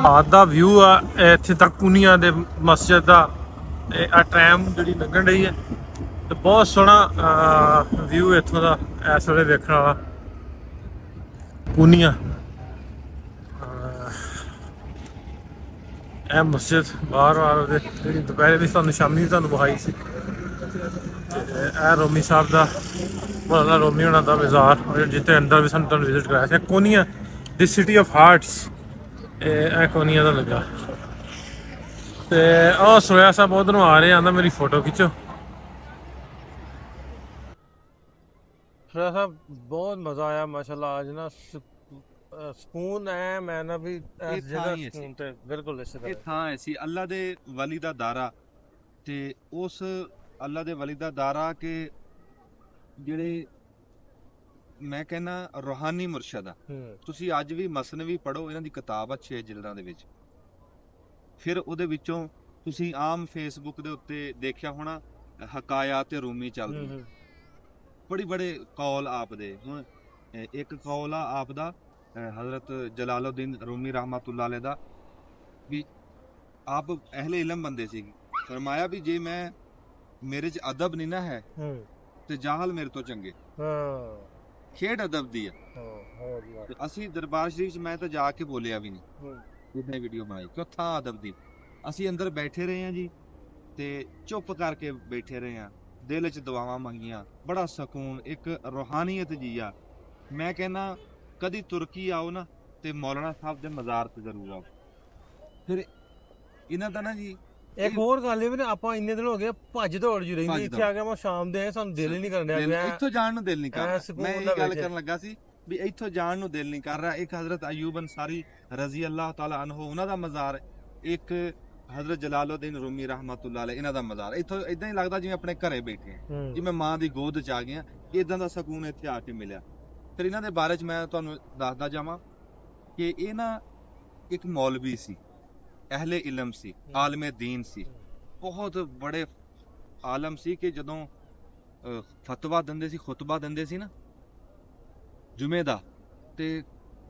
ਰਾਤ ਦਾ ਵਿਊ ਆ ਇੱਥੇ ਤੱਕ ਪੁਨੀਆ ਦੇ ਮਸਜਿਦ ਦਾ। ਇਹ ਆ ਟ੍ਰੈਮ ਜਿਹੜੀ ਲੰਘਣ ਰਹੀ ਹੈ ਤੇ ਬਹੁਤ ਸੋਹਣਾ ਵਿਊ ਇੱਥੋਂ ਦਾ ਇਸ ਵੇਲੇ ਵੇਖਣ ਵਾਲਾ। ਪੁਨੀਆ ਇਹ ਮਸਜਿਦ ਬਾਹਰ ਉਹਦੇ ਜਿਹੜੀ ਦੁਪਹਿਰੇ ਵੀ ਤੁਹਾਨੂੰ ਸ਼ਾਮੀ ਵੀ ਤੁਹਾਨੂੰ ਵਿਖਾਈ ਸੀ। ਤੇ ਇਹ ਰੋਮੀ ਸਾਹਿਬ ਦਾ ਮੌਲਾਨਾ ਰੋਮੀ ਹੋਣਾ ਦਾ ਮਜ਼ਾਰ, ਜਿੱਥੇ ਅੰਦਰ ਵੀ ਸਾਨੂੰ ਤੁਹਾਨੂੰ ਵਿਜ਼ਿਟ ਕਰਾਇਆ ਸੀ। Quinoa the city of hearts, ਇਹ ਕੋਨੀਆ ਦਾ ਲੱਗਾ। ਤੇ ਉਹ ਸੋਇਆ ਸਾਹਿਬ ਉਧਰੋਂ ਆ ਰਹੇ, ਆਂਦਾ ਮੇਰੀ ਫੋਟੋ ਖਿੱਚੋ। ਸੋਇਆ ਸਾਹਿਬ ਬਹੁਤ ਮਜ਼ਾ ਆਇਆ ਮਾਸ਼ਾਅੱਲਾ। ਅੱਜ ਨਾ ਸਕੂਨ ਹੈ, ਮੈਂ ਨਾ ਵੀ ਇਸ ਜਗ੍ਹਾ ਸਕੂਨ ਤੇ ਬਿਲਕੁਲ ਇਸੇ ਤਰ੍ਹਾਂ। ਇਹ ਥਾਂ ਐਸੀ ਅੱਲਾ ਦੇ ਵਲੀ ਦਾ ਦਾਰਾ, ਤੇ ਉਸ ਅੱਲਾ ਦੇ ਵਲੀ ਦਾ ਦਾਰਾ ਕਿ ਜਿਹੜੇ ਮੈਂ ਕਹਿੰਦਾ ਰੂਹਾਨੀ ਮੁਰਸ਼ਦ ਆ। ਤੁਸੀਂ ਅੱਜ ਵੀ ਮਸਨਵੀ ਪੜ੍ਹੋ, ਇਹਨਾਂ ਦੀ ਕਿਤਾਬ ਆ 6 ਜਿਲਦਾਂ ਦੇ ਵਿੱਚ। ਫਿਰ ਉਹਦੇ ਵਿੱਚੋਂ ਤੁਸੀਂ ਆਮ ਫੇਸਬੁੱਕ ਦੇ ਉੱਤੇ ਦੇਖਿਆ ਹੋਣਾ ਹਕਾਇਤ ਰੂਮੀ ਚੱਲਦੀ, ਬੜੇ ਕੌਲ ਆਪ ਦੇ। ਹੁਣ ਇੱਕ ਕੌਲ ਆ ਆਪ ਦਾ ਹਜ਼ਰਤ ਜਲਾਲੁद्दीन ਰੂਮੀ ਰਹਿਮਤੁल्लाह अलैह ਦਾ, ਵੀ ਆਪ ਅਹਿਲੇ ਇਲਮ ਬੰਦੇ ਸੀ। ਫਰਮਾਇਆ ਵੀ ਜੇ ਮੈਂ ਮੇਰੇ 'ਚ ਅਦਬ ਨਹੀਂ ਨਾ ਹੈ ਤੇ ਜਾਹਲ ਮੇਰੇ ਤੋਂ ਚੰਗੇ। ਖੇਡ ਅਦਬ ਦੀ ਆ। ਤੇ ਅਸੀਂ ਦਰਬਾਰ ਸ਼ਰੀਫ 'ਚ ਮੈਂ ਤਾਂ ਜਾ ਕੇ ਬੋਲਿਆ ਵੀ ਨਹੀਂ, ਉਹਨੇ ਵੀਡੀਓ ਬਣਾਈ ਕਿ ਥਾਂ ਅਦਬ ਦੀ। ਅਸੀਂ ਅੰਦਰ ਬੈਠੇ ਰਹੇ ਹਾਂ ਜੀ, ਤੇ ਚੁੱਪ ਕਰਕੇ ਬੈਠੇ ਰਹੇ ਹਾਂ, ਦਿਲ 'ਚ ਦੁਆਵਾਂ ਮੰਗੀਆਂ, ਬੜਾ ਸਕੂਨ, ਇੱਕ ਰੂਹਾਨੀਅਤ ਜੀ ਆ। ਮੈਂ ਕਹਿੰਦਾ ਕਦੀ ਤੁਰਕੀ ਆਓ ਨਾ ਤੇ ਮੌਲਾਨਾ ਸਾਹਿਬ ਦੇ ਮਜ਼ਾਰ ਤੇ ਜ਼ਰੂਰ ਆਓ। ਫਿਰ ਇਹਨਾਂ ਦਾ ਨਾ ਜੀ ਇੱਕ ਹੋਰ ਗੱਲ ਇਹ ਵੀ ਨਾ, ਆਪਾਂ ਇੰਨੇ ਦਿਨ ਹੋ ਗਏ ਭੱਜ ਦੌੜ ਜੀ ਰਹਿੰਦੇ, ਇੱਥੇ ਆ ਕੇ ਆਪਾਂ ਸ਼ਾਮ ਦੇ ਸਾਨੂੰ ਦਿਲ ਹੀ ਨਹੀਂ ਕਰਨ ਡਿਆ। ਇੱਥੋਂ ਜਾਣ ਨੂੰ ਦਿਲ ਨਹੀਂ ਕਰ ਰਿਹਾ। ਮੈਂ ਇਹ ਗੱਲ ਕਰਨ ਲੱਗਾ ਸੀ ਵੀ ਇੱਥੋਂ ਜਾਣ ਨੂੰ ਦਿਲ ਨਹੀਂ ਕਰ ਰਿਹਾ। ਇੱਕ ਹਜ਼ਰਤ ਅਯੂਬ ਅੰਸਾਰੀ ਰਜ਼ੀ ਅੱਲਾਹ ਤਾਲਾ ਅਨਹੂ, ਉਹਨਾਂ ਦਾ ਮਜ਼ਾਰ, ਇੱਕ ਹਜ਼ਰਤ ਜਲਾਲੁद्दीन ਰੂਮੀ ਰਹਿਮਤੁल्लाह अलैह, ਇਹਨਾਂ ਦਾ ਮਜ਼ਾਰ। ਇੱਥੋਂ ਇਦਾਂ ਹੀ ਲੱਗਦਾ ਜਿਵੇਂ ਆਪਣੇ ਘਰੇ ਬੈਠੇ ਆ, ਜਿਵੇਂ ਮਾਂ ਦੀ ਗੋਦ 'ਚ ਆ ਗਏ ਆ। ਇਦਾਂ ਦਾ ਸਕੂਨ ਇੱਥੇ ਆ ਕੇ ਮਿਲਿਆ। ਫਿਰ ਇਹਨਾਂ ਦੇ ਬਾਰੇ 'ਚ ਮੈਂ ਤੁਹਾਨੂੰ ਦੱਸਦਾ ਜਾਵਾਂ ਕਿ ਇਹ ਨਾ ਇੱਕ ਮੌਲਵੀ ਸੀ, ਅਹਿਲੇ ਇਲਮ ਸੀ, ਆਲਮੇ ਦੀਨ ਸੀ, ਬਹੁਤ ਬੜੇ ਆਲਮ ਸੀ ਕਿ ਜਦੋਂ ਫਤਵਾ ਦਿੰਦੇ ਸੀ, ਖੁਤਬਾ ਦਿੰਦੇ ਸੀ ਨਾ ਜੁਮੇ ਦਾ, ਤੇ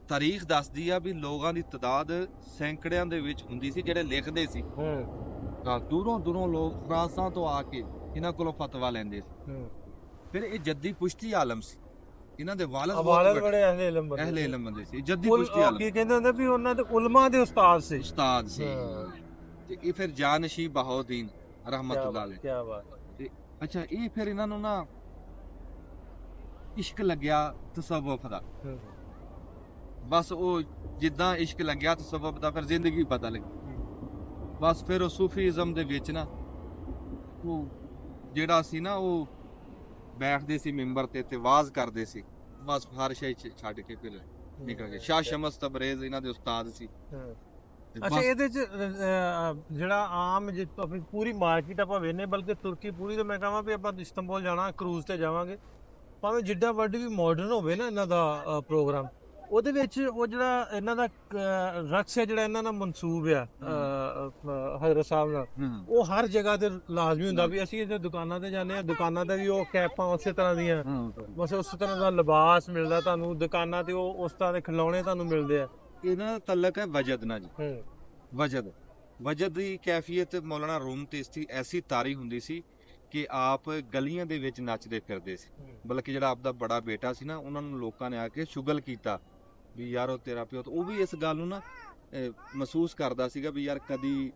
ਤਾਰੀਖ ਦੱਸਦੀ ਆ ਵੀ ਲੋਕਾਂ ਦੀ ਤਦਾਦ ਸੈਂਕੜਿਆਂ ਦੇ ਵਿੱਚ ਹੁੰਦੀ ਸੀ ਜਿਹੜੇ ਲਿਖਦੇ ਸੀ। ਦੂਰੋਂ ਦੂਰੋਂ ਲੋਕ ਫਰਾਂਸਾਂ ਤੋਂ ਆ ਕੇ ਇਹਨਾਂ ਕੋਲੋਂ ਫਤਵਾ ਲੈਂਦੇ ਸੀ। ਫਿਰ ਇਹ ਜੱਦੀ ਪੁਸ਼ਤੀ ਆਲਮ ਸੀ, ਇਹਨਾਂ ਦੇ ਵਾਲਿਦ ਬੜੇ ਅਹਿਲੇ ਇਲਮ ਬੰਦੇ ਸੀ, ਜੱਦੀ ਪੁਸ਼ਤੀ ਆਲਮ। ਕੀ ਕਹਿੰਦੇ ਹੁੰਦੇ ਵੀ ਉਹਨਾਂ ਦੇ ਉਲਮਾ ਦੇ ਉਸਤਾਦ ਸੀ। ਤੇ ਇਹ ਫਿਰ ਜਾਨਸ਼ੀ ਬਹਾਉਦੀਨ ਰਹਿਮਤੁल्लाह अलैह। ਕੀ ਬਾਤ ਹੈ। ਅੱਛਾ, ਇਹ ਫਿਰ ਇਹਨਾਂ ਨੂੰ ਨਾ ਇਸ਼ਕ ਲੱਗਿਆ ਤਸਵੁਫ ਦਾ। ਬਸ ਉਹ ਜਿੱਦਾਂ ਇਸ਼ਕ ਲੱਗਿਆ ਤਸਵੁਫ ਦਾ, ਫਿਰ ਜ਼ਿੰਦਗੀ ਪਤਾ ਲੱਗੀ। ਬਸ ਫਿਰ ਉਹ ਸੂਫੀਜ਼ਮ ਦੇ ਵਿੱਚ ਨਾ ਉਹ ਜਿਹੜਾ ਸੀ ਨਾ, ਉਹ ਬੈਠਦੇ ਸੀ ਮਿੰਬਰ ਤੇ ਵਾਜ਼ ਕਰਦੇ ਸੀ। ਬਸ ਹਰ ਸ਼ੈ ਛੱਡ ਕੇ ਫਿਰ ਨਿਕਲ ਗਏ। ਸ਼ਾਹ ਸ਼ਮਸ ਤਬਰੇਜ਼ ਇਹਨਾਂ ਦੇ ਉਸਤਾਦ ਸੀ। ਅੱਛਾ, ਇਹਦੇ ਚ ਜਿਹੜਾ ਆਮ ਆਪਣੀ ਪੂਰੀ ਮਾਰਕੀਟ ਆਪਾਂ ਵੇਖਨੇ, ਬਲਕਿ ਤੁਰਕੀ ਪੂਰੀ, ਤੇ ਮੈਂ ਕਹਾਂ ਵੀ ਆਪਾਂ ਇਸਤੰਬੁਲ ਜਾਣਾ, ਕਰੂਜ਼ ਤੇ ਜਾਵਾਂਗੇ, ਭਾਵੇਂ ਜਿੱਡਾ ਵੱਡੀ ਵੀ ਮਾਡਰਨ ਹੋਵੇ ਨਾ ਇਹਨਾਂ ਦਾ ਪ੍ਰੋਗਰਾਮ, ਉਹਦੇ ਵਿੱਚ ਉਹ ਜਿਹੜਾ ਇਹਨਾਂ ਦਾ ਰਕਸ ਹੈ, ਜਿਹੜਾ ਇਹਨਾਂ ਦਾ ਮਨਸੂਬ ਆ ਹਜ਼ਰਤ ਸਾਹਿਬ ਨਾਲ, ਉਹ ਹਰ ਜਗ੍ਹਾ ਤੇ ਲਾਜ਼ਮੀ ਹੁੰਦਾ। ਵੀ ਅਸੀਂ ਜੇ ਦੁਕਾਨਾਂ ਤੇ ਜਾਂਦੇ ਆ, ਦੁਕਾਨਾਂ ਤੇ ਵੀ ਉਹ ਕੈਪਾਂ ਉਸੇ ਤਰ੍ਹਾਂ ਦੀਆਂ, ਬਸ ਉਸੇ ਤਰ੍ਹਾਂ ਦਾ ਲਿਬਾਸ ਮਿਲਦਾ ਤੁਹਾਨੂੰ ਦੁਕਾਨਾਂ ਤੇ, ਉਹ ਉਸ ਤਰ੍ਹਾਂ ਦੇ ਖਿਡੌਣੇ ਤੁਹਾਨੂੰ ਮਿਲਦੇ ਆ। ਇਹਨਾਂ ਦਾ ਤਲਕ ਹੈ ਵਜਦ ਨਾਲ ਜੀ। ਵਜਦ ਦੀ ਕੈਫੀਅਤ ਮੌਲਾਨਾ ਰੂਮ ਤੇ ਐਸੀ ਤਾਰੀ ਹੁੰਦੀ ਸੀ ਕਿ ਆਪ ਗਲੀਆਂ ਦੇ ਵਿੱਚ ਨੱਚਦੇ ਫਿਰਦੇ ਸੀ। ਬਲਕਿ ਜਿਹੜਾ ਆਪ ਦਾ ਬੜਾ ਬੇਟਾ ਸੀ ਨਾ, ਉਹਨਾਂ ਨੂੰ ਲੋਕਾਂ ਨੇ ਆ ਕੇ ਸ਼ੁਗਲ ਕੀਤਾ ਵੀ ਯਾਰ ਉਹ ਤੇਰਾ ਪਿਓ। ਉਹ ਵੀ ਇਸ ਗੱਲ ਨੂੰ ਨਾ ਮਹਿਸੂਸ ਕਰਦਾ ਸੀਗਾ ਵੀ ਯਾਰ ਕਦੀ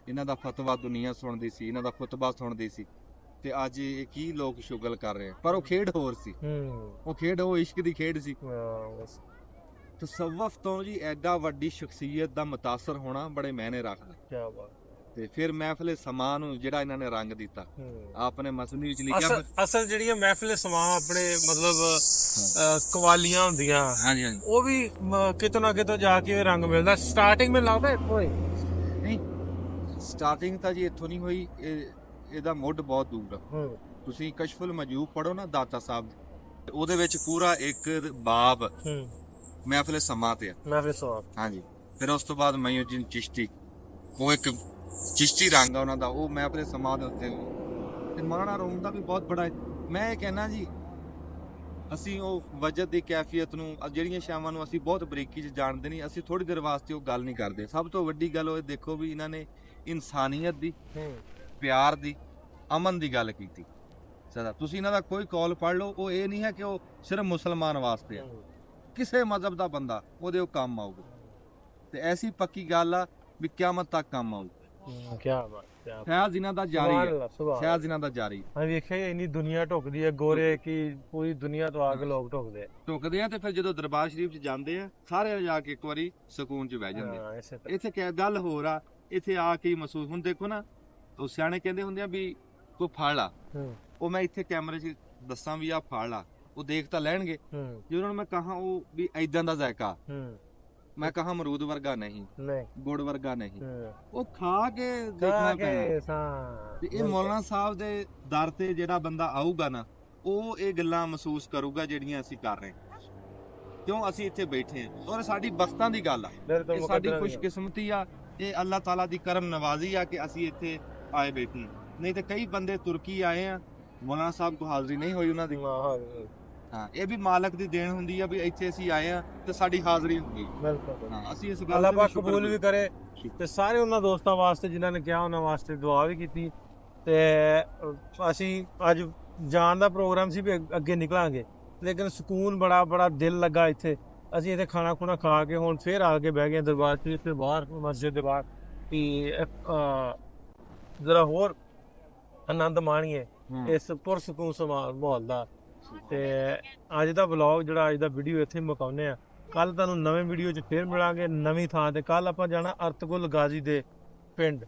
ਇਹਨਾਂ ਦਾ ਫਤਵਾ ਦੁਨੀਆ ਸੁਣਦੀ ਸੀ, ਇਹਨਾਂ ਦਾ ਖੁਤਬਾ ਸੁਣਦੀ ਸੀ, ਤੇ ਅੱਜ ਇਹ ਕੀ ਲੋਕ ਸ਼ੁਗਲ ਕਰ ਰਹੇ। ਪਰ ਉਹ ਖੇਡ ਹੋਰ ਸੀ, ਉਹ ਖੇਡ ਉਹ ਇਸ਼ਕ ਦੀ ਖੇਡ ਸੀ। ਤਸਵੁਫ ਤੋਂ ਜੀ ਐਡਾ ਵੱਡੀ ਸ਼ਖਸੀਅਤ ਦਾ ਮੁਤਾਸਰ ਹੋਣਾ ਬੜੇ ਮਾਇਨੇ ਰੱਖਦਾ। ਕੀ ਬਾਤ। ਤੇ ਫਿਰ ਮਹਿਫਿਲ ਸਮਾਂ ਨੂੰ ਜਿਹੜਾ ਇਹਨਾਂ ਨੇ ਰੰਗ ਦਿੱਤਾ, ਆਪਨੇ ਮਸਨੀ ਵਿੱਚ ਲਿਖਿਆ। ਅਸਲ ਜਿਹੜੀਆਂ ਮਹਿਫਿਲ ਸਮਾਂ ਆਪਣੇ ਮਤਲਬ ਕਵਾਲੀਆਂ ਹੁੰਦੀਆਂ, ਹਾਂਜੀ ਹਾਂਜੀ, ਉਹ ਵੀ ਕਿਤੋਂ ਨਾ ਕਿਤੋਂ ਜਾ ਕੇ ਰੰਗ ਮਿਲਦਾ। ਸਟਾਰਟਿੰਗ ਮੈਨੂੰ ਲੱਗਦਾ ਇੱਥੋਂ ਹੀ ਨਹੀਂ, ਸਟਾਰਟਿੰਗ ਤਾਂ ਜੀ ਇੱਥੋਂ ਨਹੀਂ ਹੋਈ, ਇਹਦਾ ਮੁੱਢ ਬਹੁਤ ਦੂਰ ਆ। ਤੁਸੀਂ ਕਸ਼ਫੁਲ ਮਜੂਬ ਪੜੋ ਨਾ ਦਾਤਾ ਸਾਹਿਬ, ਉਹਦੇ ਵਿੱਚ ਪੂਰਾ ਇੱਕ ਬਾਬ ਮਹਿਫਿਲ ਸਮਾਂ ਤੇ ਆ। ਮਹਿਫਿਲ ਸਮਾਂ, ਹਾਂਜੀ। ਫਿਰ ਉਸ ਤੋਂ ਬਾਅਦ ਮਈਉਦੀਨ ਚਿਸ਼ਤੀ, ਉਹ ਇੱਕ ਚਿਸ਼ਤੀ ਰੰਗ ਆ ਉਹਨਾਂ ਦਾ, ਉਹ ਮਹਿਫਿਲ ਸਮਾਂ ਦੇ ਉੱਤੇ। ਤੇ ਮੌਲਾਨਾ ਰੂਮ ਦਾ ਵੀ ਬਹੁਤ ਬੜਾ। ਮੈਂ ਇਹ ਕਹਿਣਾ ਜੀ, ਅਸੀਂ ਉਹ ਵਜਦ ਦੀ ਕੈਫੀਅਤ ਨੂੰ ਜਿਹੜੀਆਂ ਸ਼ਾਵਾਂ ਨੂੰ ਅਸੀਂ ਬਹੁਤ ਬਰੀਕੀ 'ਚ ਜਾਣਦੇ ਨਹੀਂ, ਅਸੀਂ ਥੋੜੀ ਦੇਰ ਵਾਸਤੇ ਉਹ ਗੱਲ ਨਹੀਂ ਕਰਦੇ। ਸਭ ਤੋਂ ਵੱਡੀ ਗੱਲ ਉਹ ਇਹ ਦੇਖੋ ਵੀ ਇਹਨਾਂ ਨੇ ਇਨਸਾਨੀਅਤ ਦੀ, ਪਿਆਰ ਦੀ, ਅਮਨ ਦੀ ਗੱਲ ਕੀਤੀ। ਸਦਾ ਤੁਸੀਂ ਇਹਨਾਂ ਦਾ ਕੋਈ ਕਾਲ ਪੜ੍ਹ ਲਓ, ਉਹ ਇਹ ਨਹੀਂ ਹੈ ਕਿ ਉਹ ਸਿਰਫ ਮੁਸਲਮਾਨ ਵਾਸਤੇ ਆ, ਕਿਸੇ ਮਜ਼ਹਬ ਦਾ ਬੰਦਾ ਉਹਦੇ ਉਹ ਕੰਮ ਆਊਗਾ। ਤੇ ਐਸੀ ਪੱਕੀ ਗੱਲ ਆ ਵੀ ਕਿਆਮਤ ਤੱਕ ਕੰਮ ਆਊਗਾ। ਕੀ ਬਾਤ ਹੈ। ਫੈਜ਼ ਇਹਨਾਂ ਦਾ ਜਾਰੀ ਹੈ, ਫੈਜ਼ ਇਹਨਾਂ ਦਾ ਜਾਰੀ। ਹਾਂ ਵੇਖਿਆ ਇੰਨੀ ਦੁਨੀਆ ਢੁਕਦੀ ਹੈ, ਗੋਰੇ ਕੀ ਪੂਰੀ ਦੁਨੀਆ ਤੋਂ ਆ ਕੇ ਲੋਕ ਢੁਕਦੇ ਟੁਕਦੇ ਆ ਤੇ ਫਿਰ ਜਦੋਂ ਦਰਬਾਰ ਸ਼ਰੀਫ 'ਚ ਜਾਂਦੇ ਆ ਸਾਰੇ ਜਾ ਕੇ ਇੱਕ ਵਾਰੀ ਸਕੂਨ 'ਚ ਬਹਿ ਜਾਂਦੇ ਆ। ਇੱਥੇ ਕੀ ਗੱਲ ਹੋਰ ਆ, ਇੱਥੇ ਆ ਕੇ ਮਹਿਸੂਸ ਹੁਣ ਦੇਖੋ ਨਾ, ਉਹ ਸਿਆਣੇ ਕਹਿੰਦੇ ਹੁੰਦੇ ਆ ਵੀ ਕੋਈ ਫੜ ਲਾ, ਉਹ ਮੈਂ ਇੱਥੇ ਕੈਮਰੇ 'ਚ ਦੱਸਾਂ ਵੀ ਆ ਫੜ ਲਾ, ਉਹ ਦੇਖ ਤਾਂ ਲੈਣਗੇ। ਜੇ ਉਹਨਾਂ ਨੂੰ ਮੈਂ ਕਹਾਂ ਉਹ ਵੀ ਐਦਾਂ ਦਾ ਜ਼ਾਇਕਾ, ਮੈਂ ਕਹਾਂ ਅਮਰੂਦ ਵਰਗਾ ਨਹੀਂ, ਗੁੜ ਵਰਗਾ ਨਹੀਂ, ਉਹ ਖਾ ਕੇ ਦੇਖਣਾ ਪੈਣਾ। ਤੇ ਇਹ ਮੌਲਾਨਾ ਸਾਹਿਬ ਦੇ ਦਰ ਤੇ ਜਿਹੜਾ ਬੰਦਾ ਆਊਗਾ ਨਾ, ਉਹ ਇਹ ਗੱਲਾਂ ਮਹਿਸੂਸ ਕਰੂਗਾ ਜਿਹੜੀਆਂ ਅਸੀਂ ਕਰ ਰਹੇ ਹਾਂ। ਕਿਉਂ ਅਸੀਂ ਇੱਥੇ ਬੈਠੇ ਹਾਂ, ਔਰ ਸਾਡੀ ਬਖਤਾਂ ਦੀ ਗੱਲ ਆ, ਇਹ ਸਾਡੀ ਖੁਸ਼ਕਿਸਮਤੀ ਆ, ਇਹ ਅੱਲਾਹ ਤਾਲਾ ਦੀ ਕਰਮ ਨਵਾਜ਼ੀ ਆ ਕਿ ਅਸੀਂ ਇੱਥੇ ਆਏ ਬੈਠੇ। ਨਹੀਂ ਤੇ ਕਈ ਬੰਦੇ ਤੁਰਕੀ ਆਏ ਆ, ਮੌਲਾਨਾ ਸਾਹਿਬ ਕੋ ਹਾਜ਼ਰੀ ਨਹੀਂ ਹੋਈ ਉਹਨਾਂ ਦੀ। ਹਾਂ, ਇਹ ਵੀ ਮਾਲਕ ਦੀ ਦੇਣ ਹੁੰਦੀ ਆ ਵੀ ਇੱਥੇ ਅਸੀਂ ਆਏ ਆ ਤੇ ਸਾਡੀ ਹਾਜ਼ਰੀ ਹੁੰਦੀ। ਹਾਂ, ਅਸੀਂ ਇਸ ਗੱਲ ਅੱਲਾਹ ਪਾਕ ਕਬੂਲ ਵੀ ਕਰੇ ਤੇ ਸਾਰੇ ਉਹਨਾਂ ਦੋਸਤਾਂ ਵਾਸਤੇ ਜਿਨ੍ਹਾਂ ਨੇ ਕਿਹਾ ਉਹਨਾਂ ਵਾਸਤੇ ਦੁਆ ਵੀ ਕੀਤੀ। ਤੇ ਅਸੀਂ ਅੱਜ ਜਾਣ ਦਾ ਪ੍ਰੋਗਰਾਮ ਸੀ ਵੀ ਅੱਗੇ ਨਿਕਲਾਂਗੇ, ਲੇਕਿਨ ਸਕੂਨ ਬੜਾ ਦਿਲ ਲੱਗਾ ਇੱਥੇ। ਅਸੀਂ ਇੱਥੇ ਖਾਣਾ ਖੁਣਾ ਖਾ ਕੇ ਹੁਣ ਫੇਰ ਆ ਕੇ ਬਹਿ ਗਏ ਦਰਬਾਰ ਸ਼ਰੀਫ ਦੇ ਬਾਹਰ, ਮਸਜਿਦ ਦੇ ਬਾਹਰ, ਵੀ ਜ਼ਰਾ ਹੋਰ ਆਨੰਦ ਮਾਣੀਏ ਇਸ ਪੁਰਸਕੂਨ ਮਾਹੌਲ ਦਾ। ਤੇ ਅੱਜ ਦਾ ਵਲੌਗ ਜਿਹੜਾ ਅੱਜ ਦਾ ਵੀਡੀਓ ਇੱਥੇ ਮੁਕਾਉਂਦੇ ਆ। ਕੱਲ ਤੁਹਾਨੂੰ ਨਵੇਂ ਵੀਡੀਓ 'ਚ ਫੇਰ ਮਿਲਾਂਗੇ ਨਵੀਂ ਥਾਂ ਤੇ। ਕੱਲ ਆਪਾਂ ਜਾਣਾ ਅਰਤਗੁਲ ਗਾਜ਼ੀ ਦੇ ਪਿੰਡ।